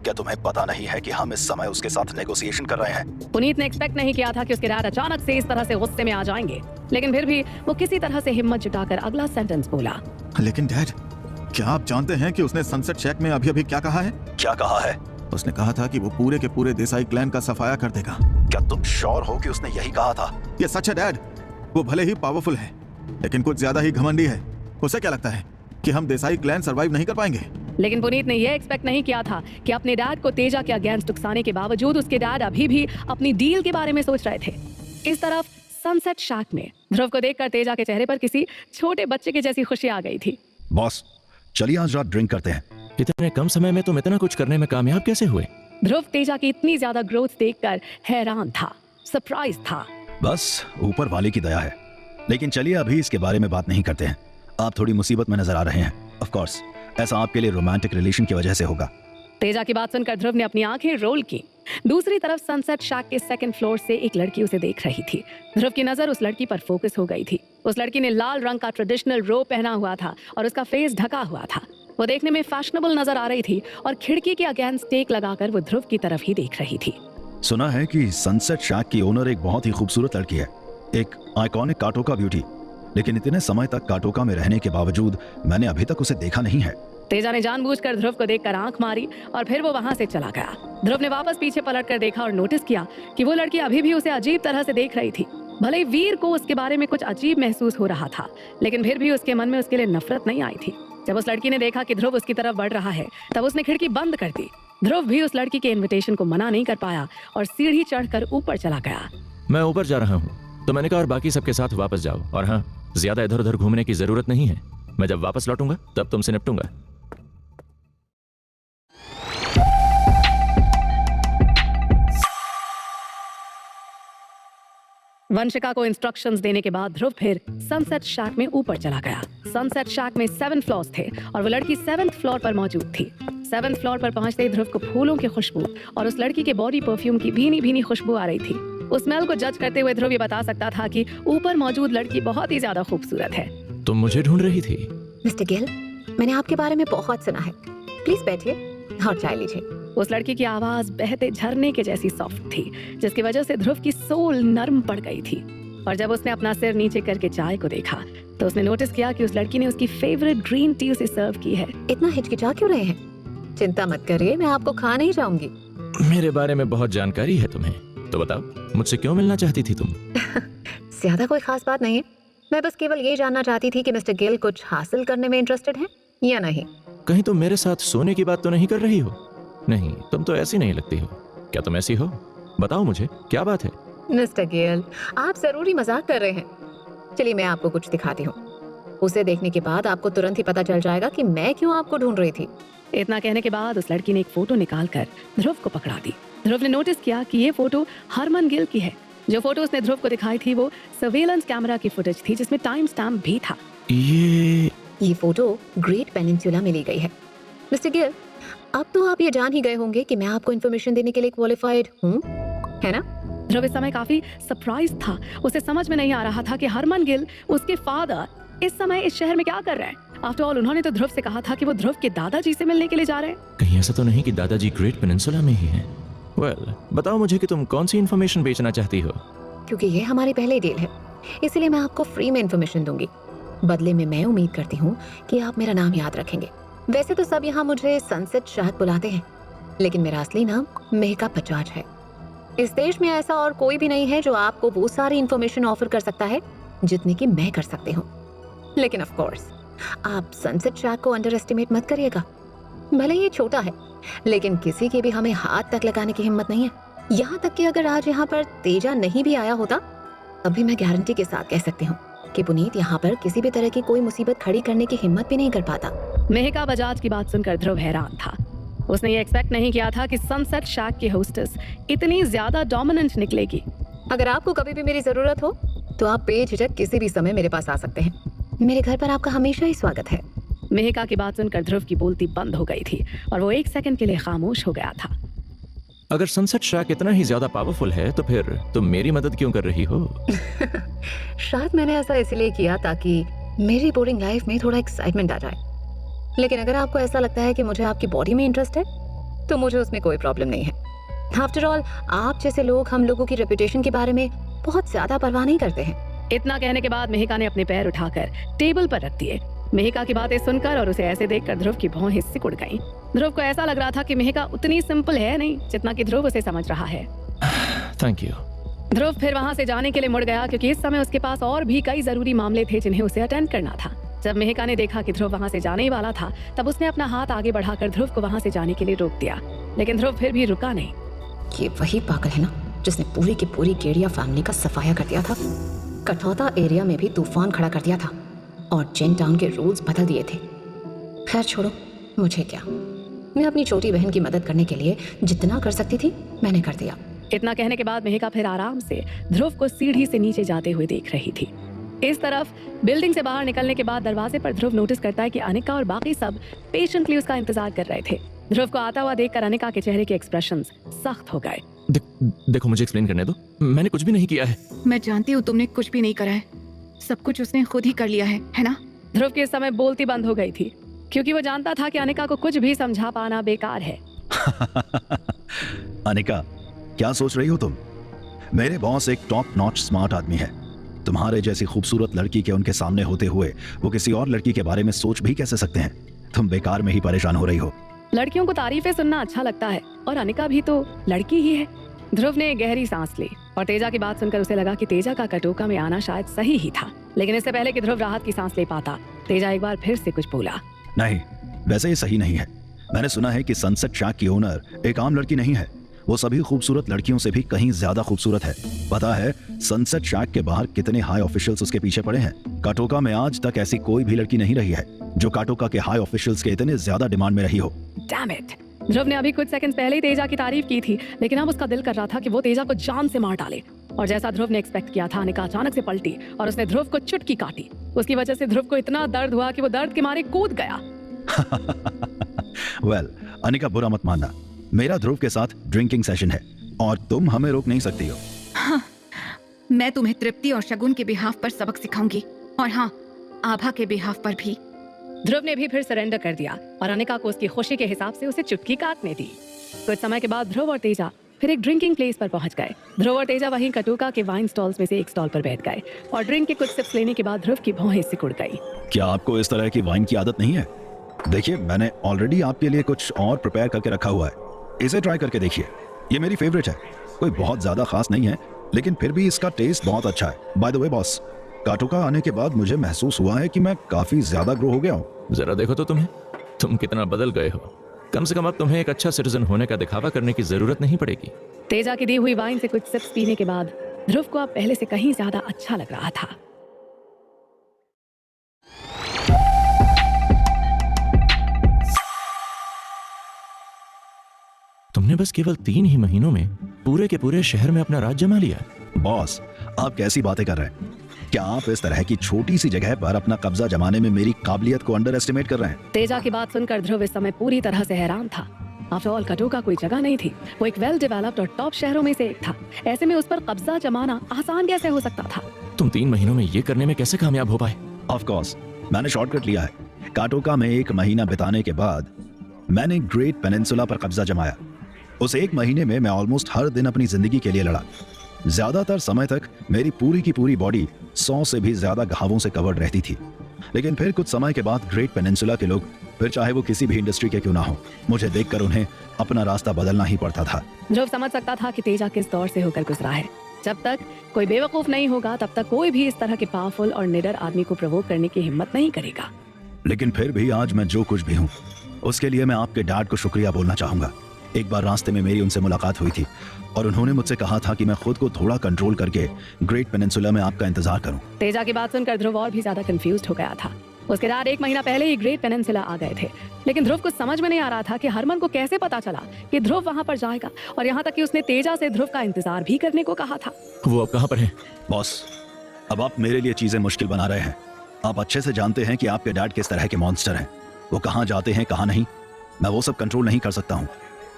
क्या तुम्हें पता नहीं है कि हम इस समय उसके साथ नेगोशिएशन कर रहे हैं? पुनीत ने एक्सपेक्ट नहीं किया था कि उसके डैड अचानक से इस तरह से गुस्से में आ जाएंगे, लेकिन फिर भी वो किसी तरह से हिम्मत जुटाकर अगला सेंटेंस बोला। लेकिन डैड, क्या आप जानते हैं कि उसने सनसेट शैक में अभी क्या कहा है? क्या कहा है? उसने कहा था कि वो पूरे के पूरे देसाई क्लैन का सफाया कर देगा। क्या तुम श्योर हो कि उसने यही कहा था? ये सच है डैड। वो भले ही पावरफुल है, लेकिन कुछ ज्यादा ही घमंडी है। उसे क्या लगता है कि हम देसाई क्लैन सरवाइव नहीं कर पाएंगे? लेकिन पुनीत ने यह एक्सपेक्ट नहीं किया था कि अपने डैड को तेजा के अगेंस्ट उकसाने के बावजूद उसके डैड अभी भी अपनी डील के बारे में सोच रहे थे। इस तरफ सनसेट शैक में ध्रुव को देखकर तेजा के चेहरे पर किसी छोटे बच्चे की जैसी खुशी आ गई थी। बॉस, चलिए आज रात ड्रिंक करते हैं। इतने कम समय में तुम इतना कुछ करने में कामयाब कैसे हुए? ध्रुव तेजा की इतनी ज्यादा ग्रोथ देखकर हैरान था, सरप्राइज था। बस ऊपर वाले की दया है। लेकिन चलिए अभी इसके बारे में बात नहीं करते हैं। आप थोड़ी मुसीबत में नजर आ रहे हैं। ऑफ कोर्स ऐसा आपके लिए रोमांटिक रिलेशन की वजह से होगा। तेजा की बात सुनकर ध्रुव ने अपनी आंखें रोल की। दूसरी तरफ सनसेट शैक के सेकंड फ्लोर से एक लड़की उसे देख रही थी। ध्रुव की नजर उस लड़की पर फोकस हो गई थी। उस लड़की ने लाल रंग का ट्रेडिशनल रोब पहना हुआ था और उसका फेस ढका हुआ था। वो देखने में फैशनेबल नजर आ रही थी और खिड़की के अगेंस्ट टेक लगाकर वो ध्रुव की तरफ ही देख रही थी। सुना है कि सनसेट शैक की ओनर एक बहुत ही खूबसूरत लड़की है, एक आइकॉनिक काटोका ब्यूटी। लेकिन इतने समय तक काटोका में रहने के बावजूद मैंने अभी तक उसे देखा नहीं है। तेजा ने जानबूझकर ध्रुव को देखकर आंख मारी और फिर वो वहां से चला गया। ध्रुव ने वापस पीछे पलटकर देखा और नोटिस किया कि वो लड़की अभी भी उसे अजीब तरह से देख रही थी। भले ही वीर को उसके बारे में कुछ अजीब महसूस हो रहा था, लेकिन फिर भी उसके मन में उसके लिए नफरत नहीं आई थी। जब उस लड़की ने देखा कि ध्रुव उसकी तरफ बढ़ रहा है, तब उसने खिड़की बंद कर दी। ध्रुव भी उस लड़की के इन्विटेशन को मना नहीं कर पाया और सीढ़ी चढ़कर ऊपर चला गया। मैं ऊपर जा रहा हूँ, तो मैंने कहा और बाकी सबके साथ वापस जाओ। और हाँ, ज्यादा इधर उधर घूमने की जरूरत नहीं है। मैं जब वापस लौटूंगा तब तुमसे निपटूंगा। वंशिका को इंस्ट्रक्शंस देने के बाद ध्रुव फिर सनसेट शैक में ऊपर चला गया। सनसेट शैक में 7 फ्लोर्स थे और वो लड़की 7th फ्लोर पर मौजूद थी। 7th फ्लोर पर पहुंचते ही ध्रुव को फूलों की खुशबू और उस लड़की के बॉडी परफ्यूम की भीनी भीनी खुशबू आ रही थी। उस स्मेल को जज करते हुए ध्रुव ये बता सकता था कि ऊपर मौजूद लड़की बहुत ही ज्यादा खूबसूरत है। तुम मुझे ढूंढ रही थी? मिस्टर गिल, मैंने आपके बारे में बहुत सुना है। प्लीज बैठिए और चाय लीजिए। उस लड़की की आवाज बहते झरने के जैसी सॉफ्ट थी, जिसकी वजह से ध्रुव की सोल नर्म पड़ गई थी। और जब उसने अपना सिर नीचे करके चाय को देखा, तो उसने नोटिस किया कि उस लड़की ने उसकी फेवरेट ग्रीन टी उसे सर्व की है। इतना हिचकिचा क्यों रहे हैं? चिंता मत करिए, मैं आपको खा नहीं जाऊंगी। मेरे बारे में बहुत जानकारी है तुम्हें, तो बताओ मुझसे क्यों मिलना चाहती थी तुम? ज्यादा कोई खास बात नहीं है। मैं बस केवल ये जानना चाहती थी कि मिस्टर गिल कुछ हासिल करने में इंटरेस्टेड हैं या नहीं। कहीं तुम मेरे साथ सोने की बात तो नहीं कर रही हो? नहीं, तुम तो ऐसी नहीं लगती हो। क्या तुम ऐसी हो? बताओ मुझे, क्या बात है? मिस्टर गिल, आप जरूरी मजाक कर रहे हैं। चलिए मैं आपको कुछ दिखाती हूँ। उसे देखने के बाद आपको तुरंत ही पता चल जाएगा कि मैं क्यों आपको ढूंढ रही थी। इतना कहने के बाद उस लड़की ने एक फोटो निकालकर ध्रुव को पकड़ा दी। ध्रुव ने नोटिस किया कि ये फोटो हरमन गिल की है। जो फोटो उसने ध्रुव को दिखाई थी वो सर्वेलेंस कैमरा की फुटेज थी, जिसमें टाइम स्टैम्प भी था। ये फोटो ग्रेट पेनिनसुला में ली गई है। मिस्टर गिल, अब तो आप ये जान ही गए होंगे कि मैं आपको इन्फॉर्मेशन देने के लिए क्वालिफाइड हूँ, है ना? ध्रुव इस समय काफी सरप्राइज था। उसे समझ में नहीं आ रहा था कि हरमन गिल, उसके फादर, इस समय इस शहर में क्या कर रहे हैं। आफ्टर ऑल उन्होंने तो ध्रुव से कहा था कि वो ध्रुव के दादाजी से मिलने के लिए जा रहे हैं। कहीं ऐसा तो नहीं कि दादाजी ग्रेट पेनिनसुला में ही हैं? बताओ मुझे कि तुम कौन सी इन्फॉर्मेशन बेचना चाहती हो? क्योंकि ये हमारी पहली डील है, इसलिए मैं आपको फ्री में इन्फॉर्मेशन दूंगी। बदले में मैं उम्मीद करती हूँ कि आप मेरा नाम याद रखेंगे। वैसे तो सब यहाँ मुझे सनसेट शैक बुलाते हैं, लेकिन मेरा असली नाम मेहका बजाज है। इस देश में ऐसा और कोई भी नहीं है जो आपको वो सारी इंफॉर्मेशन ऑफर कर सकता है जितनी कि मैं कर सकती हूँ। लेकिन ऑफ कोर्स आप सनसेट शैक को अंडर एस्टिमेट मत करिएगा। भले ये छोटा है, लेकिन किसी की भी हमें हाथ तक लगाने की हिम्मत नहीं है। यहाँ तक कि अगर आज यहाँ पर तेजा नहीं भी आया होता, तब भी मैं गारंटी के साथ कह सकती हूँ कि पुनीत यहाँ पर किसी भी तरह की कोई मुसीबत खड़ी करने की हिम्मत भी नहीं कर पाता। मेहका बजाज की बात सुनकर ध्रुव हैरान था। उसने ये एक्सपेक्ट नहीं किया था कि सनसेट शैक की होस्टेस इतनी ज्यादा डोमिनेंट निकलेगी। अगर आपको कभी भी मेरी जरूरत हो तो आप बेझिझक किसी भी समय मेरे पास आ सकते हैं। मेरे घर पर आपका हमेशा ही स्वागत है। मेहका की बात सुनकर ध्रुव की बोलती बंद हो गई थी और वो एक सेकंड के लिए खामोश हो गया था। अगर सनसेट शैक इतना ही ज्यादा पावरफुल है तो फिर तुम मेरी मदद क्यों कर रही हो? शायद मैंने ऐसा इसलिए किया ताकि मेरी बोरिंग लाइफ में थोड़ा एक्साइटमेंट आ जाए। लेकिन अगर आपको ऐसा लगता है कि मुझे आपकी बॉडी में इंटरेस्ट है तो मुझे उसमें कोई प्रॉब्लम नहीं है। आफ्टर ऑल आप जैसे लोग हम लोगों की रेपुटेशन के बारे में बहुत ज्यादा परवाह नहीं करते हैं। इतना कहने के बाद मेहका ने अपने पैर उठाकर टेबल पर रख दिए। मेहका की बातें सुनकर और उसे ऐसे देखकर ध्रुव की भौहें सिकुड़ गईं। ध्रुव को ऐसा लग रहा था कि मेहका उतनी सिंपल है नहीं जितना कि ध्रुव उसे समझ रहा है। Thank you. ध्रुव फिर वहाँ से जाने के लिए मुड़ गया क्योंकि इस समय उसके पास और भी कई जरूरी मामले थे जिन्हें उसे अटेंड करना था। जब मेहका ने देखा कि ध्रुव वहाँ से जाने ही वाला था, तब उसने अपना हाथ आगे बढ़ाकर ध्रुव को वहाँ से जाने के लिए रोक दिया, लेकिन ध्रुव फिर भी रुका नहीं। ये वही पागल है ना जिसने पूरी की पूरी गेड़िया फैमिली का सफाया कर दिया था, कठौता एरिया में भी तूफान खड़ा कर दिया था और जेन टाउन के रूल्स बदल दिए थे। खैर छोड़ो, मुझे क्या, मैं अपनी छोटी बहन की मदद करने के लिए जितना कर सकती थी मैंने कर दिया। इतना कहने के बाद मेहका फिर आराम से ध्रुव को सीढ़ी से नीचे जाते हुए देख रही थी। इस तरफ बिल्डिंग से बाहर निकलने के बाद दरवाजे पर ध्रुव नोटिस करता है कि अनिका और बाकी सब पेशेंटली उसका इंतजार कर रहे थे। ध्रुव को आता हुआ देखकर अनिका के चेहरे के एक्सप्रेशंस सख्त हो गए। देखो मुझे एक्सप्लेन करने दो, मैंने कुछ भी नहीं किया है। मैं जानती हूँ तुमने कुछ भी नहीं करा है, सब कुछ उसने खुद ही कर लिया है ना? ध्रुव के समय बोलती बंद हो गई थी क्योंकि वो जानता था कि अनिका को कुछ भी समझा पाना बेकार है। अनिका, क्या सोच रही हो तुम? मेरे बॉस एक टॉप नॉच स्मार्ट आदमी है। तुम्हारे जैसी खूबसूरत लड़की के उनके सामने होते हुए वो किसी और लड़की के बारे में सोच भी कैसे सकते हैं? तुम बेकार में ही परेशान हो रही हो। लड़कियों को तारीफें सुनना अच्छा लगता है और अनिका भी तो लड़की ही है। ध्रुव ने एक गहरी सांस ली और तेजा की बात सुनकर उसे लगा कि तेजा का कटोका में आना शायद सही ही था। लेकिन इससे पहले कि ध्रुव राहत की सांस ले पाता, तेजा एक बार फिर से कुछ बोला। नहीं, वैसे ये सही नहीं है। मैंने सुना है कि सनसेट शैक की ओनर एक आम लड़की नहीं है, वो सभी खूबसूरत लड़कियों से भी कहीं ज्यादा खूबसूरत है। पता है सनसेट शैक के बाहर कितने हाई ऑफिशियल्स उसके पीछे पड़े हैं? काटोका में आज तक ऐसी कोई भी लड़की नहीं रही है जो काटोका के हाई ऑफिशियल्स के इतने ज्यादा डिमांड में रही हो। Damn it! ध्रुव ने अभी कुछ सेकंड पहले ही तेजा की तारीफ की थी, लेकिन अब उसका दिल कर रहा था कि वो तेजा को जान से मार डाले। और जैसा ध्रुव ने एक्सपेक्ट किया था, अनिका अचानक से पलटी और उसने ध्रुव को चुटकी काटी। उसकी वजह से ध्रुव को इतना दर्द हुआ कि वो दर्द के मारे कूद गया। वेल, अनिका बुरा मत मानना, मेरा ध्रुव के साथ ड्रिंकिंग सेशन है और तुम हमें रोक नहीं सकती हो। हाँ, मैं तुम्हें तृप्ति और शगुन के बिहाफ पर सबक सिखाऊंगी और हाँ, आभा के बिहाफ पर भी। ध्रुव ने भी फिर सरेंडर कर दिया और अनिका को उसकी खुशी के हिसाब से उसे चुटकी काटने दी। कुछ समय के बाद ध्रुव और तेजा फिर एक ड्रिंकिंग प्लेस पर पहुंच गए। ध्रुव और तेजा वहीं कटोका के वाइन स्टॉल्स में से एक स्टॉल पर बैठ गए और ड्रिंक के कुछ सिप्स लेने के बाद ध्रुव की भौहें सिकुड़ गई। क्या आपको इस तरह की वाइन की आदत नहीं है? देखिए, मैंने ऑलरेडी आपके लिए कुछ और प्रिपेयर करके रखा हुआ है, इसे ट्राई करके देखिए। ये मेरी फेवरेट है, कोई बहुत ज्यादा खास नहीं है, लेकिन फिर भी इसका टेस्ट बहुत अच्छा है। बाय द वे बॉस, काटोका आने के बाद मुझे महसूस हुआ है कि मैं काफी ज्यादा ग्रो हो गया हूँ। जरा देखो तो तुम कितना बदल गए हो। कम से कम अब तुम्हें एक अच्छा सिटीजन होने का दिखावा करने की जरूरत नहीं पड़ेगी। तेजा की दी हुई वाइन से कुछ सिप्स पीने के बाद ध्रुव को अब पहले से कहीं ज्यादा अच्छा लग रहा था। तुमने बस केवल 3 ही महीनों में पूरे के पूरे शहर में अपना राज जमा लिया। बॉस, आप कैसी बातें कर रहे हैं? क्या आप इस तरह की छोटी सी जगह पर अपना कब्जा जमाने में मेरी काबिलियत को अंडर एस्टिमेट कर रहे हैं? तेजा की बात सुनकर ध्रुव इस समय पूरी तरह से हैरान था। आफ्टर ऑल कटोका कोई जगह नहीं थी, वो एक वेल डेवलप्ड और टॉप शहरों में से एक था। ऐसे में उस पर कब्जा जमाना आसान कैसे हो सकता था? तुम 3 महीनों में ये करने में कैसे कामयाब हो पाए? ऑफ कोर्स, मैंने शॉर्टकट लिया है। काटोका में 1 महीना बिताने के बाद मैंने ग्रेट पेनिनसुला पर कब्जा जमाया। उस 1 महीने में मैं ऑलमोस्ट हर दिन अपनी जिंदगी के लिए लड़ा। ज्यादातर समय तक मेरी पूरी की पूरी बॉडी 100 से भी ज्यादा घावों से कवर्ड रहती थी। लेकिन फिर कुछ समय के बाद ग्रेट पेनिनसुला के लोग फिर चाहे वो किसी भी इंडस्ट्री के क्यों ना हो, मुझे देखकर उन्हें अपना रास्ता बदलना ही पड़ता था। ध्रुव समझ सकता था कि तेजा किस दौर से होकर गुजरा है। जब तक कोई बेवकूफ नहीं होगा तब तक कोई भी इस तरह के पावरफुल और निडर आदमी को प्रोवोक करने की हिम्मत नहीं करेगा। लेकिन फिर भी आज मैं जो कुछ भी हूँ उसके लिए मैं आपके डैड को शुक्रिया बोलना चाहूंगा। एक बार रास्ते में मेरी उनसे मुलाकात हुई थी और उन्होंने मुझसे कहा था कि मैं खुद को थोड़ा कंट्रोल करके ग्रेट पेनिनसुला में आपका इंतजार करूं। तेजा की बात सुनकर ध्रुव और भी ज्यादा कंफ्यूज्ड हो गया था। उसके डैड 1 महीना पहले ही ग्रेट पेनिनसुला आ गए थे, लेकिन ध्रुव को समझ में नहीं आ रहा था कि हरमन को कैसे पता चला कि ध्रुव वहां पर जाएगा, और यहाँ तक कि उसने तेजा से ध्रुव का इंतजार भी करने को कहा था। वो अब कहाँ पर है? बॉस, अब आप मेरे लिए चीजें मुश्किल बना रहे हैं। आप अच्छे से जानते हैं कि आपके डैड किस तरह के मॉन्स्टर हैं। वो कहाँ जाते हैं कहाँ नहीं, मैं वो सब कंट्रोल नहीं कर सकता हूँ।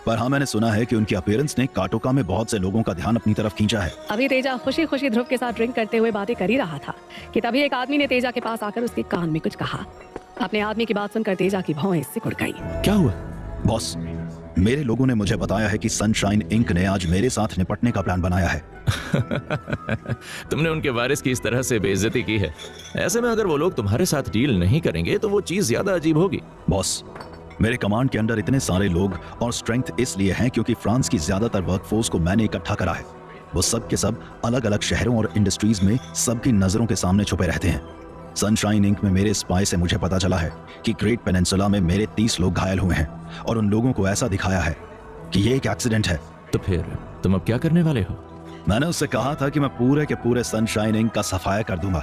पर हाँ, मैंने सुना है कि उनकी अपीयरेंस ने काटोका में बहुत से लोगों का ध्यान अपनी तरफ खींचा है। अभी तेजा खुशी खुशी ध्रुव के साथ ड्रिंक करते हुए बातें कर ही रहा था कि तभी एक आदमी ने तेजा के पास आकर उसके कान में कुछ कहा। अपने आदमी की बात सुनकर तेजा की भौं सिकुड़ गई। क्या हुआ? बॉस, मेरे लोगों ने मुझे बताया है कि सनशाइन इंक ने आज मेरे साथ निपटने का प्लान बनाया है। तुमने उनके वारिस की इस तरह से बेइज्जती की है। ऐसे में अगर वो लोग तुम्हारे साथ डील नहीं करेंगे तो वो चीज ज्यादा अजीब होगी। बॉस, मेरे कमांड के अंडर इतने सारे लोग और स्ट्रेंथ इसलिए हैं क्योंकि फ्रांस की ज्यादातर वर्कफोर्स को मैंने इकट्ठा करा है। वो सब के सब अलग अलग शहरों और इंडस्ट्रीज में सबकी नजरों के सामने छुपे रहते हैं। सनशाइन इंक में मेरे स्पाई से मुझे पता चला है कि ग्रेट पेनिनसुला में मेरे 30 लोग घायल हुए हैं और उन लोगों को ऐसा दिखाया है कि ये एक एक्सीडेंट है। तो फिर तुम अब क्या करने वाले हो? मैंने उससे कहा था कि मैं पूरे के पूरे सनशाइन इंक का सफाया कर दूंगा।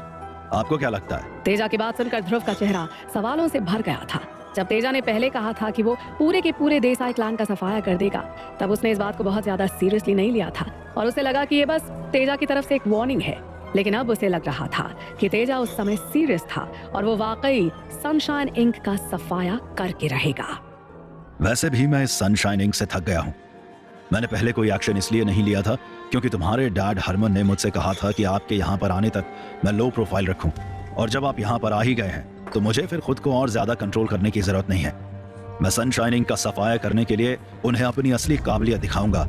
आपको क्या लगता है? तेजा की बात सुनकर ध्रुव का चेहरा सवालों से भर गया था। जब तेजा ने पहले कहा था कि वो पूरे के पूरे देसाई क्लान का सफाया कर देगा, तब उसने इस बात को बहुत ज्यादा सीरियसली नहीं लिया था और उसे लगा कि ये बस तेजा की तरफ से एक वार्निंग है। लेकिन अब उसे लग रहा था कि तेजा उस समय सीरियस था और वो वाकई सनशाइन इंक का सफाया करके रहेगा। वैसे भी मैं इस सनशाइन इंक से थक गया हूँ। मैंने पहले कोई एक्शन इसलिए नहीं लिया था क्योंकि तुम्हारे डैड हरमन ने मुझसे कहा था कि आपके यहाँ पर आने तक मैं लो प्रोफाइल रखूं, और जब आप यहाँ पर आ ही गए हैं तो मुझे फिर खुद को और ज्यादा कंट्रोल करने की जरूरत नहीं है। मैं सनशाइनिंग का सफाया करने के लिए उन्हें अपनी असली काबिलियत दिखाऊंगा।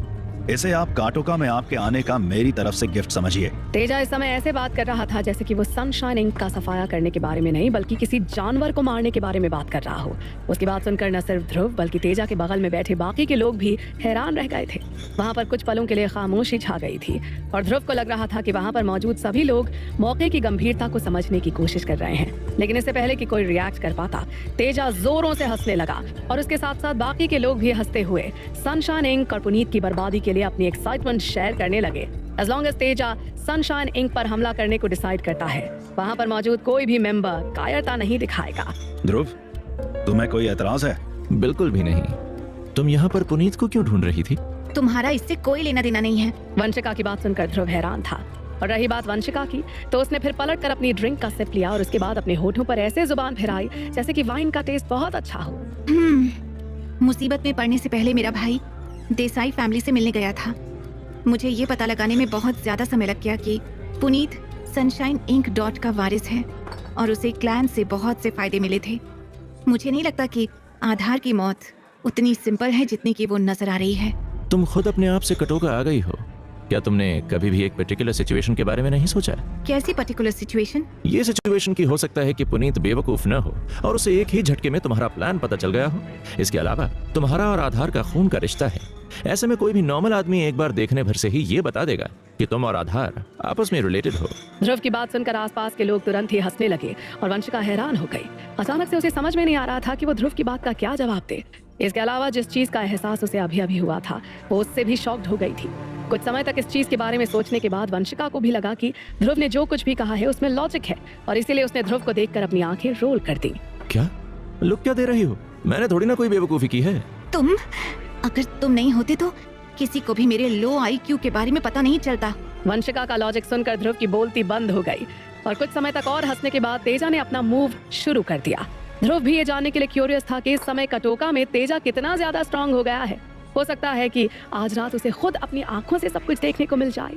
इसे आप काटोका में आपके आने का मेरी तरफ से गिफ्ट समझिए। तेजा इस समय ऐसे बात कर रहा था जैसे कि वो सनशाइन इंक का सफाया करने के बारे में नहीं बल्कि किसी जानवर को मारने के बारे में बात कर रहा हो। उसकी बात सुनकर न सिर्फ ध्रुव बल्कि तेजा के बगल में बैठे बाकी के लोग भी हैरान रह गए थे। वहाँ पर कुछ पलों के लिए खामोशी छा गई थी और ध्रुव को लग रहा था कि वहाँ पर मौजूद सभी लोग मौके की गंभीरता को समझने की कोशिश कर रहे हैं। लेकिन इससे पहले कि कोई रिएक्ट कर पाता, तेजा जोरों से हंसने लगा और उसके साथ साथ बाकी के लोग भी हंसते हुए सनशाइन इंक और पुनीत की बर्बादी के लिए अपनी एक्साइटमेंट शेयर करने लगे। As long as Teja sunshine Inc पर हमला करने को डिसाइड करता है, वहाँ पर मौजूद कोई भी मेंबर कायरता नहीं दिखाएगा। ध्रुव, तुम्हें कोई एतराज है? बिल्कुल भी नहीं। तुम यहाँ पर पुनीत को क्यों ढूंढ रही थी? तुम्हारा इससे कोई लेना देना नहीं है। वंशिका की बात सुनकर ध्रुव हैरान था, और रही बात वंशिका की तो उसने फिर पलट कर अपनी ड्रिंक का सिप लिया और उसके बाद अपने होठों पर ऐसे जुबान फिराई जैसे कि वाइन का टेस्ट बहुत अच्छा हो। मुसीबत में पड़ने से पहले मेरा भाई देसाई फैमिली से मिलने गया था। मुझे ये पता लगाने में बहुत ज्यादा समय लग गया कि पुनीत सनशाइन इंक डॉट का वारिस है और उसे क्लैन से बहुत से फायदे मिले थे। मुझे नहीं लगता कि आधार की मौत उतनी सिंपल है जितनी कि वो नजर आ रही है। तुम खुद अपने आप से कटोका आ गई हो। क्या तुमने कभी भी एक पर्टिकुलर सिचुएशन के बारे में नहीं सोचा? कैसी पर्टिकुलर सिचुएशन? ये सिचुएशन की हो सकता है कि पुनीत बेवकूफ न हो और उसे एक ही झटके में तुम्हारा प्लान पता चल गया हो। इसके अलावा तुम्हारा और आधार का खून का रिश्ता है। ऐसे में कोई भी नॉर्मल आदमी एक बार देखने भर से ही ये बता देगा कि तुम और आधार आपस में रिलेटेड हो। ध्रुव की बात सुनकर आसपास के लोग तुरंत ही हंसने लगे और वंशिका हैरान हो गई। अचानक से उसे समझ में नहीं आ रहा था कि वो ध्रुव की बात का क्या जवाब दे। इसके अलावा जिस चीज का एहसास उसे अभी अभी हुआ था वो उससे भी शॉक्ड हो गई थी। कुछ समय तक इस चीज के बारे में सोचने के बाद वंशिका को भी लगा कि ध्रुव ने जो कुछ भी कहा है उसमें लॉजिक है और इसीलिए उसने ध्रुव को देखकर अपनी आंखें रोल कर दी। क्या लुक क्या दे रही हो? मैंने थोड़ी ना कोई बेवकूफी की है। अगर तुम नहीं होते तो किसी को भी मेरे लो IQ के बारे में पता नहीं चलता। वंशिका का लॉजिक सुनकर ध्रुव की बोलती बंद हो गई और कुछ समय तक और हंसने के बाद तेजा ने अपना मूव शुरू कर दिया। ध्रुव भी ये जानने के लिए क्यूरियस था कि इस समय कटोका में तेजा कितना ज्यादा स्ट्रांग हो गया है। हो सकता है कि आज रात उसे खुद अपनी आंखों से सब कुछ देखने को मिल जाए।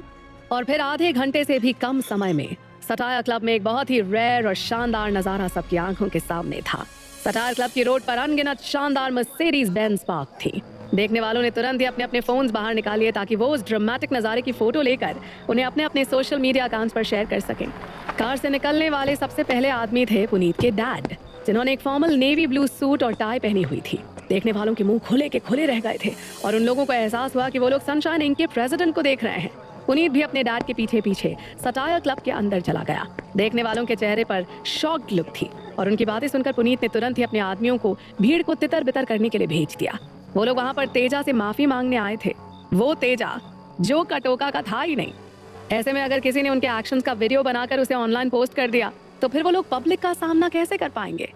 और फिर आधे घंटे से भी कम समय में सटायर क्लब में एक बहुत ही रेयर और शानदार नजारा सबकी आंखों के सामने था। सटायर क्लब की रोड पर अनगिनत शानदार मर्सिडीज बेंज पार्क थी। देखने वालों ने तुरंत ही अपने अपने फोन्स बाहर निकाल लिए ताकि वो उस ड्रामेटिक नजारे की फोटो लेकर उन्हें अपने अपने सोशल मीडिया अकाउंट्स पर शेयर कर सकें। कार से निकलने वाले सबसे पहले आदमी थे पुनीत के डैड। जिन्होंने एक फॉर्मल नेवी ब्लू सूट और टाई पहनी हुई थी। देखने वालों के मुंह खुले के खुले रह गए थे और उन लोगों को एहसास हुआ कि वो लोग सनशाइन इंक के प्रेसिडेंट को देख रहे हैं। पुनीत भी अपने डैड के पीछे पीछे सटायर क्लब के अंदर चला गया। देखने वालों के चेहरे पर शॉक्ड लुक थी और उनकी बातें सुनकर पुनीत ने तुरंत ही अपने आदमियों को भीड़ को तितर बितर करने के लिए भेज दिया। वो लोग वहां पर तेजा से माफी मांगने आए थे, वो तेजा जो कटोका का था ही नहीं। ऐसे में अगर किसी ने उनके एक्शंस का वीडियो बनाकर उसे ऑनलाइन पोस्ट कर दिया तो फिर वो लोग पब्लिक का सामना कैसे कर पाएंगे।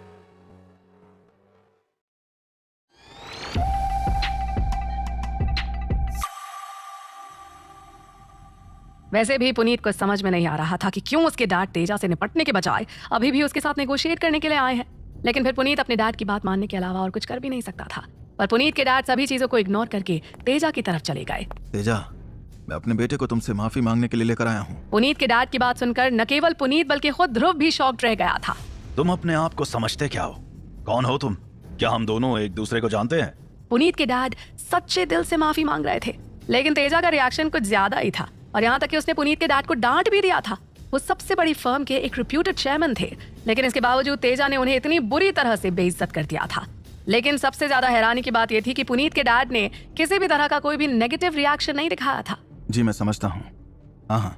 वैसे भी पुनीत को समझ में नहीं आ रहा था कि क्यों उसके डैड तेजा से निपटने के बजाय अभी भी उसके साथ नेगोशिएट करने के लिए आए हैं। लेकिन फिर पुनीत अपने डैड की बात मानने के अलावा और कुछ कर भी नहीं सकता था। पर पुनीत के डैड सभी चीजों को इग्नोर करके तेजा की तरफ चले गए। तेजा, मैं अपने बेटे को तुमसे माफी मांगने के लिए लेकर आया हूँ। पुनीत के डैड की बात सुनकर न केवल पुनीत बल्कि खुद ध्रुव भी शॉक्ड रह गया था। तुम अपने आप को समझते क्या हो? कौन हो तुम? क्या हम दोनों एक दूसरे को जानते हैं? पुनीत के डैड सच्चे दिल से माफी मांग रहे थे, लेकिन तेजा का रिएक्शन कुछ ज्यादा ही था और यहाँ तक कि उसने पुनीत के डैड को डांट भी दिया था। वो सबसे बड़ी फर्म के एक रिप्यूटेड चेयरमैन थे, लेकिन इसके बावजूद तेजा ने उन्हें इतनी बुरी तरह से बेइज्जत कर दिया था। लेकिन सबसे ज्यादा हैरानी की बात यह थी कि पुनीत के डैड ने किसी भी तरह का कोई भी नेगेटिव रिएक्शन नहीं दिखाया था। जी मैं समझता हूँ। हाँ,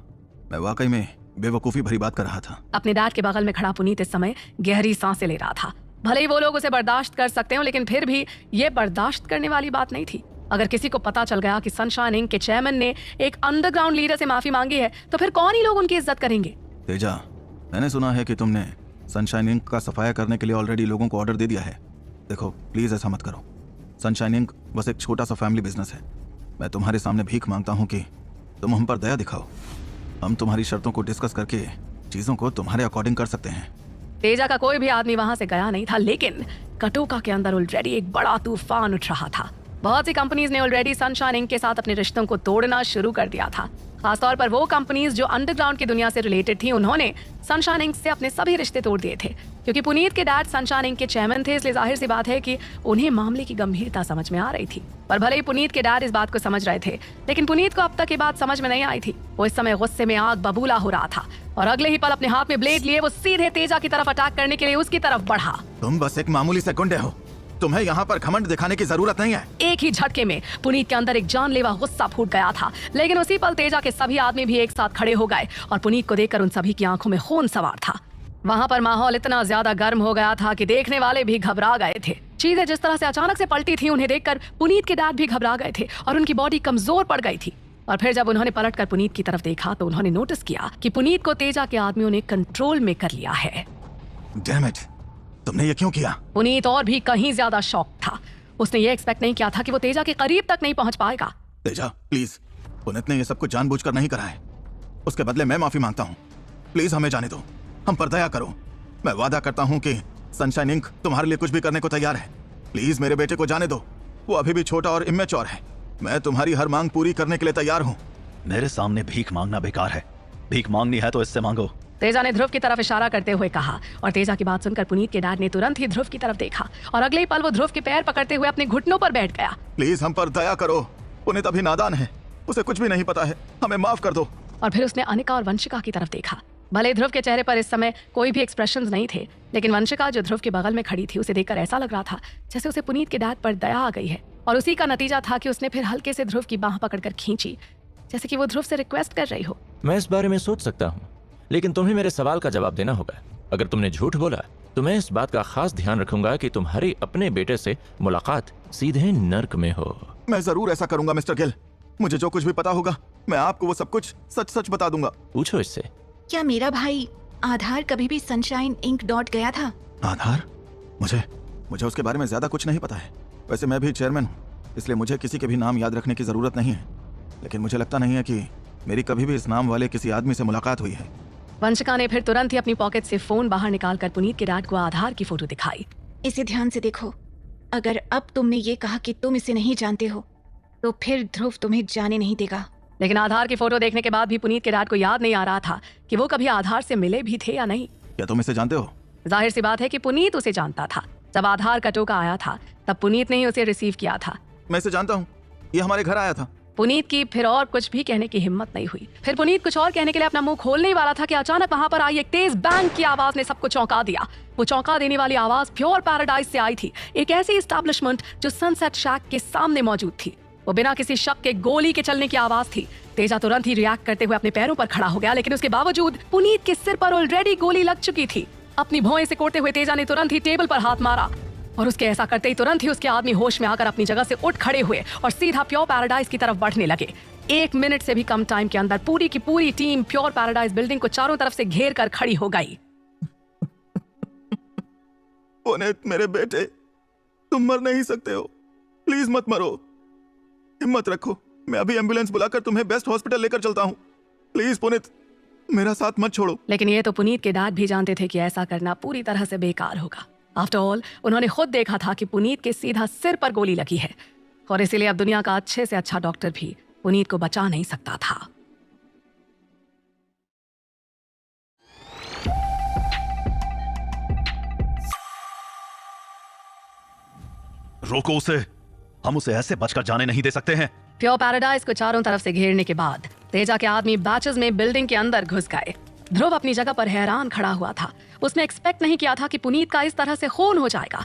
मैं वाकई में बेवकूफी भरी बात कर रहा था। अपने डैड के बगल में खड़ा पुनीत इस समय गहरी सांसें ले रहा था। भले ही वो लोग उसे बर्दाश्त कर सकते हो, लेकिन फिर भी ये बर्दाश्त करने वाली बात नहीं थी। अगर किसी को पता चल गया कि सनशाइन इंक के चेयरमैन ने एक अंडरग्राउंड लीडर से माफी मांगी है तो फिर कौन ही लोग उनकी इज्जत करेंगे। तेजा, मैंने सुना है कि तुमने सनशाइन इंक का सफाया करने के लिए ऑलरेडी लोगों को ऑर्डर दे दिया है। देखो प्लीज ऐसा मत करो। सनशाइन इंक बस एक छोटा सा फैमिली बिजनेस है। मैं तुम्हारे सामने भीख मांगता हूँ कि तुम हम पर दया दिखाओ। हम तुम्हारी शर्तों को डिस्कस करके चीजों को तुम्हारे अकॉर्डिंग कर सकते हैं। तेजा का कोई भी आदमी वहां से गया नहीं था, लेकिन कटोका के अंदर ऑलरेडी एक बड़ा तूफान उठ रहा था। बहुत सी कंपनीज ने ऑलरेडी सनशाइन इंक के साथ अपने रिश्तों को तोड़ना शुरू कर दिया था। खासतौर पर वो कंपनीज जो अंडरग्राउंड की दुनिया से रिलेटेड थी, उन्होंने सनशाइन इंक से अपने सभी रिश्ते तोड़ दिए थे। क्योंकि पुनीत के डैड सनशाइन इंक के चेयरमैन थे, इसलिए जाहिर सी बात है कि उन्हें मामले की गंभीरता समझ में आ रही थी। पर भले ही पुनीत के डैड इस बात को समझ रहे थे, लेकिन पुनीत को अब तक ये बात समझ में नहीं आई थी। वो इस समय गुस्से में आग बबूला हो रहा था और अगले ही पल अपने हाथ में ब्लेड लिए वो सीधे तेजा की तरफ अटैक करने के लिए उसकी तरफ बढ़ा। तुम बस एक मामूली से गुंडे हो, तुम्हें यहाँ पर घमंड दिखाने की जरूरत नहीं है। एक ही झटके में पुनीत के अंदर एक जानलेवा गुस्सा फूट गया था, लेकिन उसी पल तेजा के सभी आदमी भी एक साथ खड़े हो गए और पुनीत को देखकर उन सभी की आंखों में खून सवार था। वहां पर माहौल इतना ज्यादा गर्म हो गया था कि देखने वाले भी घबरा गए थे। चीजें जिस तरह से अचानक से पलटी थी, उन्हें देखकर पुनीत के डैड भी घबरा गए थे और उनकी बॉडी कमजोर पड़ गई थी। और फिर जब उन्होंने पलटकर पुनीत की तरफ देखा तो उन्होंने नोटिस किया कि पुनीत को तेजा के आदमियों ने कंट्रोल में कर लिया है। डैम इट, तुमने ये क्यों किया? पुनीत और भी कहीं ज्यादा शॉक था। उसने ये एक्सपेक्ट नहीं किया था कि वो तेजा के करीब तक नहीं पहुंच पाएगा। तेजा प्लीज, पुनीत ने ये सब कुछ जानबूझकर नहीं करा है। उसके बदले मैं माफी मांगता हूँ। प्लीज हमें जाने दो, हम पर दया करो। मैं वादा करता हूँ कि सनशाइन इंक तुम्हारे लिए कुछ भी करने को तैयार है। प्लीज मेरे बेटे को जाने दो, वो अभी भी छोटा और इमेच्योर है। मैं तुम्हारी हर मांग पूरी करने के लिए तैयार हूँ। मेरे सामने भीख मांगना बेकार है। भीख मांगनी है तो इससे मांगो। तेजा ने ध्रुव की तरफ इशारा करते हुए कहा और तेजा की बात सुनकर पुनीत के डैड ने तुरंत ही ध्रुव की तरफ देखा और अगले ही पल वो ध्रुव के पैर पकड़ते हुए अपने घुटनों पर बैठ गया। प्लीज हम पर दया करो, पुनीत अभी नादान है, उसे कुछ भी नहीं पता है, हमें माफ कर दो। और फिर उसने अनिका और वंशिका की तरफ देखा। भले ध्रुव के चेहरे पर इस समय कोई भी एक्सप्रेशंस नहीं थे, लेकिन वंशिका जो ध्रुव के बगल में खड़ी थी, उसे देखकर ऐसा लग रहा था जैसे उसे पुनीत के डैड पर दया आ गई है। और उसी का नतीजा था कि उसने फिर हल्के से ध्रुव की बाह पकड़कर खींची, जैसे कि वो ध्रुव से रिक्वेस्ट कर रही हो। मैं इस बारे में सोच सकता हूँ, लेकिन तुम्हें मेरे सवाल का जवाब देना होगा। अगर तुमने झूठ बोला तो मैं इस बात का खास ध्यान रखूंगा कि तुम्हारी अपने बेटे से मुलाकात सीधे नर्क में हो। मैं जरूर ऐसा करूंगा मिस्टर गिल। मुझे जो कुछ भी पता होगा मैं आपको वो सब कुछ सच सच बता दूंगा। पूछो इससे। क्या मेरा भाई आधार कभी भी सनशाइन इंक डॉट गया था? आधार? मुझे उसके बारे में ज्यादा कुछ नहीं पता है। वैसे मैं भी चेयरमैन हूँ, इसलिए मुझे किसी के भी नाम याद रखने की जरूरत नहीं है। लेकिन मुझे लगता नहीं है कि मेरी कभी भी इस नाम वाले किसी आदमी से मुलाकात हुई है। वंशिका ने फिर तुरंत ही अपनी पॉकेट से फोन बाहर निकालकर पुनीत के डैड को आधार की फोटो दिखाई। इसे ध्यान से देखो। अगर अब तुमने ये कहा कि तुम इसे नहीं जानते हो तो फिर ध्रुव तुम्हें जाने नहीं देगा। लेकिन आधार की फोटो देखने के बाद भी पुनीत के डैड को याद नहीं आ रहा था कि वो कभी आधार से मिले भी थे या नहीं। क्या तुम इसे जानते हो? जाहिर सी बात है कि पुनीत उसे जानता था। जब आधार का टोका आया था तब पुनीत ने ही उसे रिसीव किया था। मैं इसे जानता हूँ, ये हमारे घर आया था। पुनीत की फिर और कुछ भी कहने की हिम्मत नहीं हुई। फिर पुनीत कुछ और कहने के लिए अपना मुंह खोलने ही वाला था कि अचानक वहां पर आई एक तेज बैंग की आवाज ने सबको चौंका दिया। वो चौंका देने वाली आवाज प्योर पैराडाइज से आई थी, एक ऐसी एस्टैब्लिशमेंट जो सनसेट शैक के सामने मौजूद थी। वो बिना किसी शक के गोली के चलने की आवाज थी। तेजा तुरंत ही रिएक्ट करते हुए अपने पैरों पर खड़ा हो गया, लेकिन उसके बावजूद पुनीत के सिर पर ऑलरेडी गोली लग चुकी थी। अपनी भौएं से कोड़ते हुए तेजा ने तुरंत ही टेबल पर हाथ मारा और उसके ऐसा करते ही तुरंत ही उसके आदमी होश में आकर अपनी जगह से उठ खड़े हुए और सीधा प्योर पैराडाइज की तरफ बढ़ने लगे। 1 मिनट से भी कम टाइम के अंदर पूरी की पूरी टीम प्योर पैराडाइज बिल्डिंग को चारों तरफ से घेर कर खड़ी हो गई। पुनीत मेरे बेटे, तुम मर नहीं सकते हो, प्लीज मत मरो, हिम्मत रखो, मैं अभी एम्बुलेंस बुलाकर तुम्हें बेस्ट हॉस्पिटल लेकर चलता हूँ। प्लीज पुनीत, मेरा साथ मत छोड़ो। लेकिन ये तो पुनीत के डैड भी जानते थे कि ऐसा करना पूरी तरह से बेकार होगा। आफ्टर ऑल उन्होंने खुद देखा था कि पुनीत के सीधा सिर पर गोली लगी है और इसीलिए अब दुनिया का अच्छे से अच्छा डॉक्टर भी पुनीत को बचा नहीं सकता था। रोको उसे, हम उसे ऐसे बचकर जाने नहीं दे सकते हैं। प्योर पैराडाइज को चारों तरफ से घेरने के बाद तेजा के आदमी बैचेस में बिल्डिंग के अंदर घुस गए। ध्रुव अपनी जगह पर हैरान खड़ा हुआ था। उसने एक्सपेक्ट नहीं किया था कि पुनीत का इस तरह से खून हो जाएगा।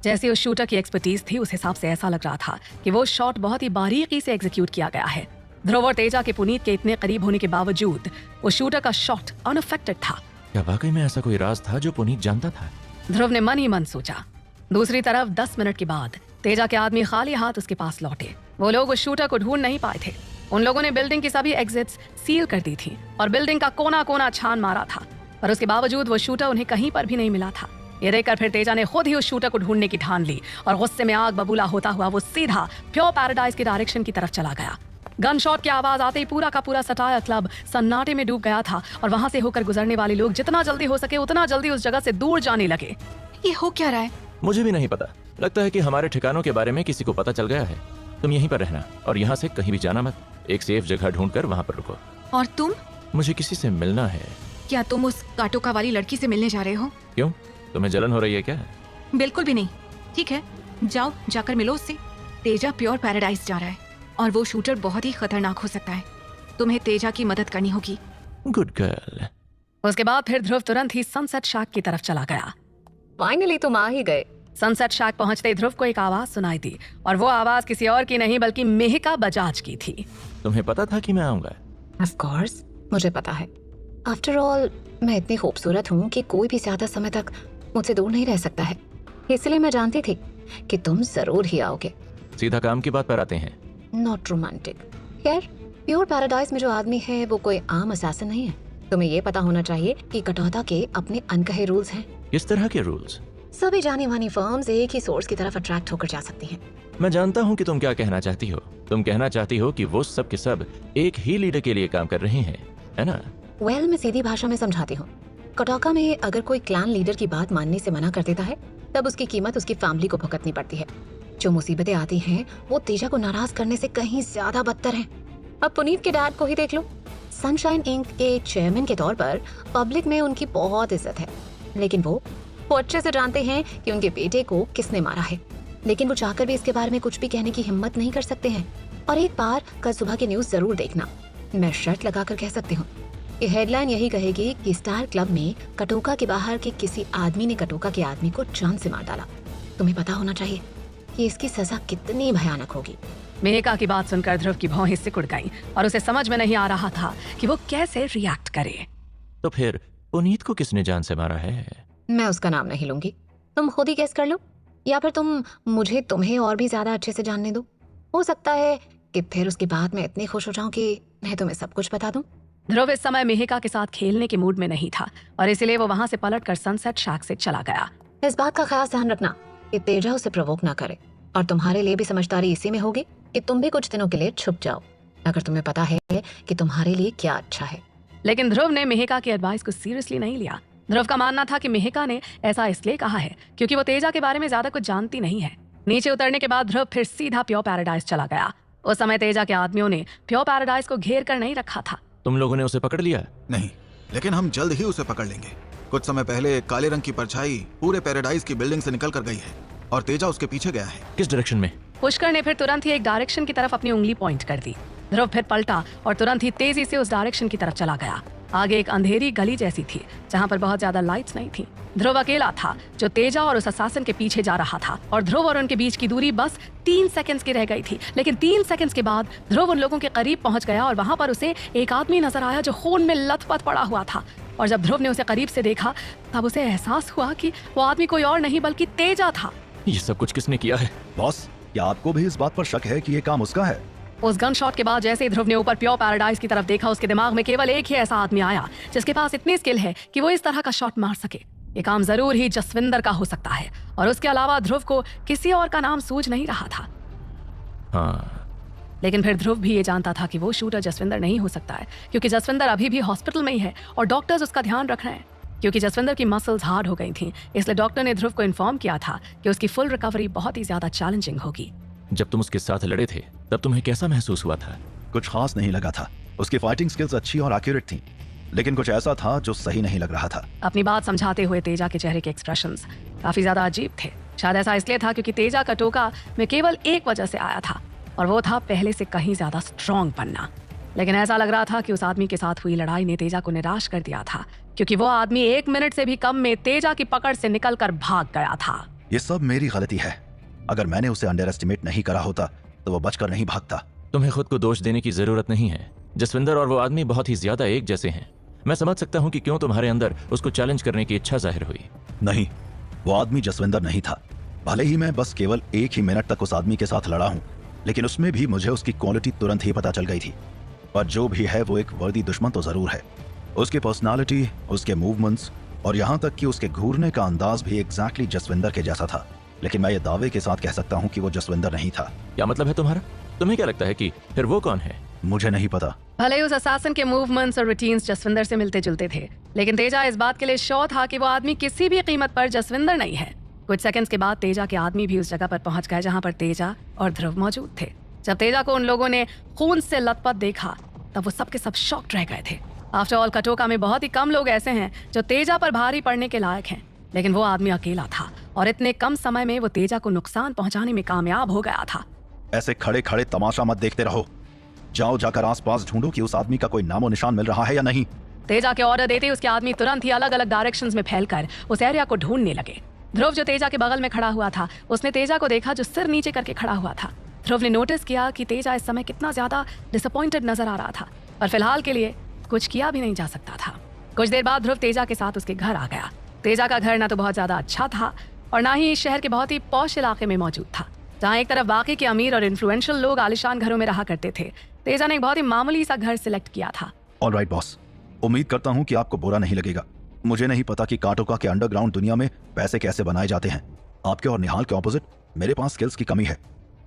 जैसी उस शूटर की एक्सपर्टीज थी, उस हिसाब से ऐसा लग रहा था कि वो शॉट बहुत ही बारीकी से एग्जीक्यूट किया गया है। ध्रुव और तेजा के पुनीत के इतने करीब होने के बावजूद वो शूटर का शॉट अनअफेक्टेड था। क्या वाकई में ऐसा कोई राज था जो पुनीत जानता था? ध्रुव ने मन ही मन सोचा। दूसरी तरफ 10 मिनट के बाद तेजा के आदमी खाली हाथ उसके पास लौटे। वो लोग उस शूटर को ढूंढ नहीं पाए थे। उन लोगों ने बिल्डिंग की सभी एग्जिट्स सील कर दी थी और बिल्डिंग का कोना कोना छान मारा था, पर उसके बावजूद वो शूटर उन्हें कहीं पर भी नहीं मिला था। ये देखकर फिर तेजा ने खुद ही उस शूटर को ढूंढने की ठान ली और गुस्से में आग बबूला होता हुआ वो सीधा प्योर पैराडाइज की डायरेक्शन की तरफ चला गया। गन शॉट की आवाज आते ही पूरा का पूरा सटायर क्लब सन्नाटे में डूब गया था और वहां से होकर गुजरने वाले लोग जितना जल्दी हो सके उतना जल्दी उस जगह से दूर जाने लगे। ये हो क्या रहा है? मुझे भी नहीं पता। लगता है कि हमारे ठिकानों के बारे में किसी को पता चल गया है। तुम यहीं पर रहना और यहाँ से कहीं भी जाना मत। एक सेफ जगह ढूंढकर वहाँ पर रुको। और तुम? मुझे किसी से मिलना है। क्या तुम उस काटोका वाली लड़की से मिलने जा रहे हो? क्यों, तुम्हें जलन हो रही है क्या? बिल्कुल भी नहीं। ठीक है, जाओ जाकर मिलो उससे। तेजा प्योर पैराडाइज जा रहा है और वो शूटर बहुत ही खतरनाक हो सकता है। तुम्हें तेजा की मदद करनी होगी। Good girl. उसके बाद फिर ध्रुव तुरंत ही सनसेट शैक की तरफ चला गया। फाइनली तुम आ ही गए। सनसेट शैक पहुंचते ध्रुव को एक आवाज सुनाई दी और वो आवाज किसी और की नहीं बल्कि मेहका बजाज की थी। तुम्हें पता था कि मैं आऊंगा? ऑफ कोर्स, मुझे पता है। आफ्टर ऑल मैं इतनी खूबसूरत हूँ कि कोई भी ज्यादा समय तक मुझसे दूर नहीं रह सकता है, इसलिए मैं जानती थी कि तुम जरूर ही आओगे। सीधा काम की बात पर आते हैं। Not romantic. खैर, प्योर पैराडाइज में जो आदमी है वो कोई आम असैसिन नहीं है। तुम्हें ये पता होना चाहिए कि कटौता के अपने अनकहे रूल्स हैं। किस तरह के रूल्स? सभी जानी मानी फर्म्स एक ही सोर्स की तरफ अट्रैक्ट होकर जा सकती हैं। मैं जानता हूँ कि तुम क्या कहना चाहती हो। तुम कहना चाहती हो कि वो सब के सब एक ही लीडर के लिए काम कर रहे हैं, है ना? वेल, मैं सीधी भाषा में समझाती हूँ। कटौका में अगर कोई क्लैन लीडर की बात मानने से मना कर देता है तब उसकी कीमत उसकी फैमिली को भुगतनी पड़ती है। जो मुसीबतें आती हैं वो तेजा को नाराज करने से कहीं ज्यादा बदतर हैं। अब पुनीत के डैड को ही देख लो। सनशाइन इंक के चेयरमैन के तौर पर पब्लिक में उनकी बहुत इज्जत है, लेकिन वो अच्छे से जानते हैं कि उनके बेटे को किसने मारा है, लेकिन वो चाहकर भी इसके बारे में कुछ भी कहने की हिम्मत नहीं कर सकते हैं। और एक बार कल सुबह की न्यूज जरूर देखना। मैं शर्त लगाकर कह सकती हूँ कि हेडलाइन यही कहेगी कि स्टार क्लब में कटोका के बाहर के किसी आदमी ने कटोका के आदमी को जान से मार डाला। तुम्हें पता होना चाहिए कि इसकी सजा कितनी भयानक होगी। मेहका की बात सुनकर ध्रुव की भौहें सिकुड़ गईं और उसे समझ में नहीं आ रहा था कि वो कैसे रिएक्ट करे। तो फिर पुनीत को किसने जान से मारा है? मैं उसका नाम नहीं लूंगी, तुम खुद ही गेस कर लो, या फिर तुम मुझे तुम्हें और भी ज्यादा अच्छे से जानने दो। हो सकता है कि फिर उसके बाद मैं इतनी खुश हो जाऊं कि मैं तुम्हें सब कुछ बता दूं। ध्रुव इस समय मेहका के साथ खेलने के मूड में नहीं था और इसलिए वो वहां से पलटकर सनसेट शैक से चला गया। इस बात का खास ध्यान रखना कि तेजा उसे प्रवोक ना करे, और तुम्हारे लिए भी समझदारी इसी में होगी कि तुम भी कुछ दिनों के लिए छुप जाओ, अगर तुम्हें पता है कि तुम्हारे लिए क्या अच्छा है। लेकिन ध्रुव ने मेहका की एडवाइस को सीरियसली नहीं लिया। ध्रुव का मानना था कि मेहका ने ऐसा इसलिए कहा है क्योंकि वो तेजा के बारे में ज्यादा कुछ जानती नहीं है। नीचे उतरने के बाद ध्रुव फिर सीधा प्योर पैराडाइज चला गया। उस समय तेजा के आदमियों ने प्योर पैराडाइज को घेर कर नहीं रखा था। तुम लोगों ने उसे पकड़ लिया? नहीं, लेकिन हम जल्द ही उसे पकड़ लेंगे। कुछ समय पहले एक काले रंग की परछाई पूरे पैराडाइज की बिल्डिंग से निकल कर गई है और तेजा उसके पीछे गया है। किस डायरेक्शन में? पुष्कर ने फिर तुरंत ही एक डायरेक्शन की तरफ अपनी उंगली पॉइंट कर दी। ध्रुव फिर पलटा और तुरंत ही तेजी से उस डायरेक्शन की तरफ चला गया। आगे एक अंधेरी गली जैसी थी जहां पर बहुत ज्यादा लाइट्स नहीं थी। ध्रुव अकेला था जो तेजा और उस असासिन के पीछे जा रहा था और ध्रुव और उनके बीच की दूरी बस 3 सेकंड्स की रह गई थी। लेकिन 3 सेकंड्स के बाद ध्रुव उन लोगों के करीब पहुंच गया और वहां पर उसे एक आदमी नजर आया जो खून में लथपथ पड़ा हुआ था। और जब ध्रुव ने उसे करीब से देखा तब उसे एहसास हुआ कि वो आदमी कोई और नहीं बल्कि तेजा था। ये सब कुछ किसने किया है? बॉस, क्या आपको भी इस बात पर शक है कि ये काम उसका है? उस गन शॉट के बाद जैसे ही ध्रुव ने ऊपर प्योर पैराडाइज की तरफ देखा, उसके दिमाग में केवल एक ही ऐसा आदमी आया जिसके पास इतनी स्किल है कि वो इस तरह का शॉट मार सके। ये काम जरूर ही जसविंदर का हो सकता है और उसके अलावा ध्रुव को किसी और का नाम सूझ नहीं रहा था। हाँ, लेकिन फिर ध्रुव भी ये जानता था कि वो शूटर जसविंदर नहीं हो सकता है, क्योंकि जसविंदर अभी भी हॉस्पिटल में ही है और डॉक्टर्स उसका ध्यान रख रहे हैं। क्योंकि जसविंदर की मसल्स हार्ड हो गई थीं, इसलिए डॉक्टर ने ध्रुव को इन्फॉर्म किया था कि उसकी फुल रिकवरी बहुत ही ज्यादा चैलेंजिंग होगी। जब तुम उसके साथ लड़े थे तब तुम्हें कैसा महसूस हुआ था? कुछ खास नहीं लगा था। उसकी फाइटिंग स्किल्स अच्छी और एक्यूरेट थी, लेकिन कुछ ऐसा था जो सही नहीं लग रहा था। अपनी बात समझाते हुए तेजा के चेहरे के एक्सप्रेशंस काफी ज्यादा अजीब थे। शायद ऐसा इसलिए था क्योंकि तेजा का टोका में केवल एक वजह से आया था और वो था पहले से कहीं ज्यादा स्ट्रॉन्ग बनना। लेकिन ऐसा लग रहा था कि उस आदमी के साथ हुई लड़ाई ने तेजा को निराश कर दिया था, क्योंकि वो आदमी 1 मिनट से भी कम में तेजा की पकड़ से निकलकर भाग गया था। ये सब मेरी गलती है। अगर मैंने उसे अंडर एस्टिमेट नहीं करा होता तो वो बचकर नहीं भागता। तुम्हें खुद को दोष देने की जरूरत नहीं है। जसविंदर और वो आदमी बहुत ही ज्यादा एक जैसे हैं। मैं समझ सकता हूँ कि क्यों तुम्हारे अंदर उसको चैलेंज करने की इच्छा जाहिर हुई। नहीं, वो आदमी जसविंदर नहीं था। भले ही मैं बस केवल 1 ही मिनट तक उस आदमी के साथ लड़ा हूँ, लेकिन उसमें भी मुझे उसकी क्वालिटी तुरंत ही पता चल गई थी। और जो भी है वो एक वर्दी दुश्मन तो जरूर है। उसकी पर्सनालिटी, उसके मूवमेंट्स और यहाँ तक कि उसके घूरने का अंदाज भी एग्जैक्टली जसविंदर के जैसा था। लेकिन मैं ये दावे के साथ कह सकता हूँ कि वो जसविंदर नहीं था। क्या मतलब है तुम्हारा? तुम्हें क्या लगता है कि फिर वो कौन है? मुझे नहीं पता। भले ही उस असासिन के मूवमेंट्स और रूटीन्स जसविंदर से मिलते जुलते थे, लेकिन तेजा इस बात के लिए श्योर था कि वो आदमी किसी भी कीमत पर जसविंदर नहीं है। कुछ सेकंड्स के बाद तेजा के आदमी भी उस जगह पर पहुंच गए जहां पर तेजा और ध्रुव मौजूद थे। जब तेजा को उन लोगों ने खून से लथपथ देखा तब वो सब के सब शॉक्ड रह गए थे। आफ्टर ऑल कटोका में बहुत ही कम लोग ऐसे हैं जो तेजा पर भारी पड़ने के लायक हैं, लेकिन वो आदमी अकेला था और इतने कम समय में वो तेजा को नुकसान पहुंचाने में कामयाब हो गया था। ऐसे खड़े खड़े तमाशा मत देखते रहो। जाओ जाकर आसपास ढूंढो कि उस आदमी का कोई नामो निशान मिल रहा है या नहीं। तेजा के ऑर्डर देते ही उसके आदमी तुरंत ही अलग अलग डायरेक्शंस में फैलकर उस एरिया को ढूंढने लगे। ध्रुव जो तेजा के बगल में खड़ा हुआ था, उसने तेजा को देखा जो सिर नीचे करके खड़ा हुआ था। ध्रुव ने नोटिस किया कि तेजा इस समय कितना ज्यादा डिसअपॉइंटेड नजर आ रहा था, पर फिलहाल के लिए कुछ किया भी नहीं जा सकता था। कुछ देर बाद ध्रुव तेजा के साथ उसके घर आ गया। तेजा का घर ना तो बहुत ज्यादा अच्छा था और ना ही शहर के बहुत ही पॉश इलाके में मौजूद था, जहाँ एक तरफ बाकी के अमीर और इन्फ्लुएंशियल लोग आलिशान घरों में रहा करते थे। तेजा ने एक बहुत ही मामूली सा घर सिलेक्ट किया था। ऑलराइट बॉस, उम्मीद करता हूँ कि आपको बुरा नहीं लगेगा। मुझे नहीं पता कि काटोका के अंडरग्राउंड दुनिया में पैसे कैसे बनाए जाते हैं। आपके और निहाल के ऑपोजिट मेरे पास स्किल्स की कमी है।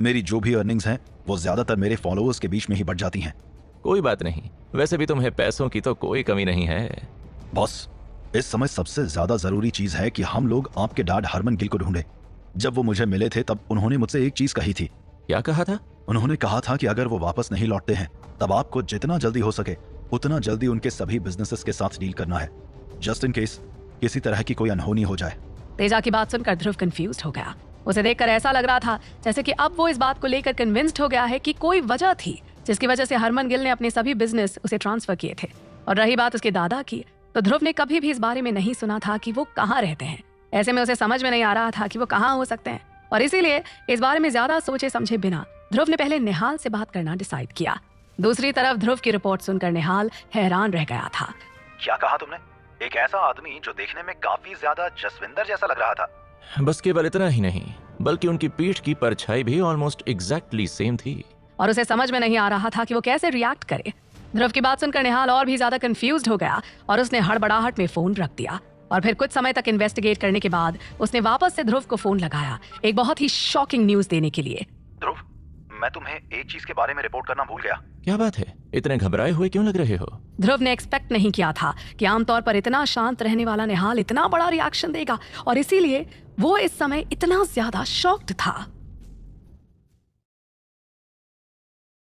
मेरी जो भी अर्निंग्स हैं वो ज्यादातर मेरे फॉलोअर्स के बीच में ही बढ़ जाती हैं। कोई बात नहीं, वैसे भी तुम्हें पैसों की तो कोई कमी नहीं है। बॉस, इस समय सबसे ज्यादा जरूरी चीज है कि हम लोग आपके डैड हरमन गिल को ढूंढे। जब वो मुझे मिले थे तब उन्होंने मुझसे एक चीज कही थी। क्या कहा था? उन्होंने कहा था कि अगर वो वापस नहीं लौटते हैं तब आपको जितना जल्दी हो सके उतना जल्दी उनके सभी बिजनेसेस के साथ डील करना है, जस्ट इन केस किसी तरह की कोई अनहोनी हो जाए। तेजा की बात सुनकर ध्रुव कंफ्यूज्ड हो गया। उसे देखकर ऐसा लग रहा था जैसे कि अब वो इस बात को लेकर कन्विंस्ड हो गया है कि कोई वजह थी जिसकी वजह से हरमन गिल ने अपने सभी बिजनेस उसे ट्रांसफर किए थे। और रही बात उसके दादा की, तो ध्रुव ने कभी भी इस बारे में नहीं सुना था कि वो कहाँ रहते हैं। ऐसे में उसे समझ में नहीं आ रहा था कि वो कहाँ हो सकते हैं, और इसीलिए इस बारे में ज्यादा सोचे समझे बिना ध्रुव ने पहले निहाल से बात करना डिसाइड किया। दूसरी तरफ ध्रुव की रिपोर्ट सुनकर निहाल हैरान रह गया था। क्या कहा तुमने? एक ऐसा आदमी जो देखने में काफी ज्यादा जसविंदर जैसा लग रहा था। बस केवल इतना ही नहीं, बल्कि उनकी पीठ की परछाई भी ऑलमोस्ट एग्जैक्टली सेम थी। और उसे समझ में नहीं आ रहा था कि वो कैसे रिएक्ट करे। ध्रुव की बात सुनकर निहाल और भी ज्यादा कंफ्यूज्ड हो गया और उसने हड़बड़ाहट में फोन रख दिया। और फिर कुछ समय तक इन्वेस्टिगेट करने के बाद उसने वापस से ध्रुव को फोन लगाया, एक बहुत ही शॉकिंग न्यूज देने के लिए। ध्रुव, मैं तुम्हें एक चीज के बारे में रिपोर्ट करना भूल गया। क्या बात है? इतने घबराए हुए क्यों लग रहे हो? ध्रुव ने एक्सपेक्ट नहीं किया था कि आमतौर पर इतना शांत रहने वाला निहाल इतना बड़ा रिएक्शन देगा, और इसीलिए वो इस समय इतना ज्यादा शॉक्ड था।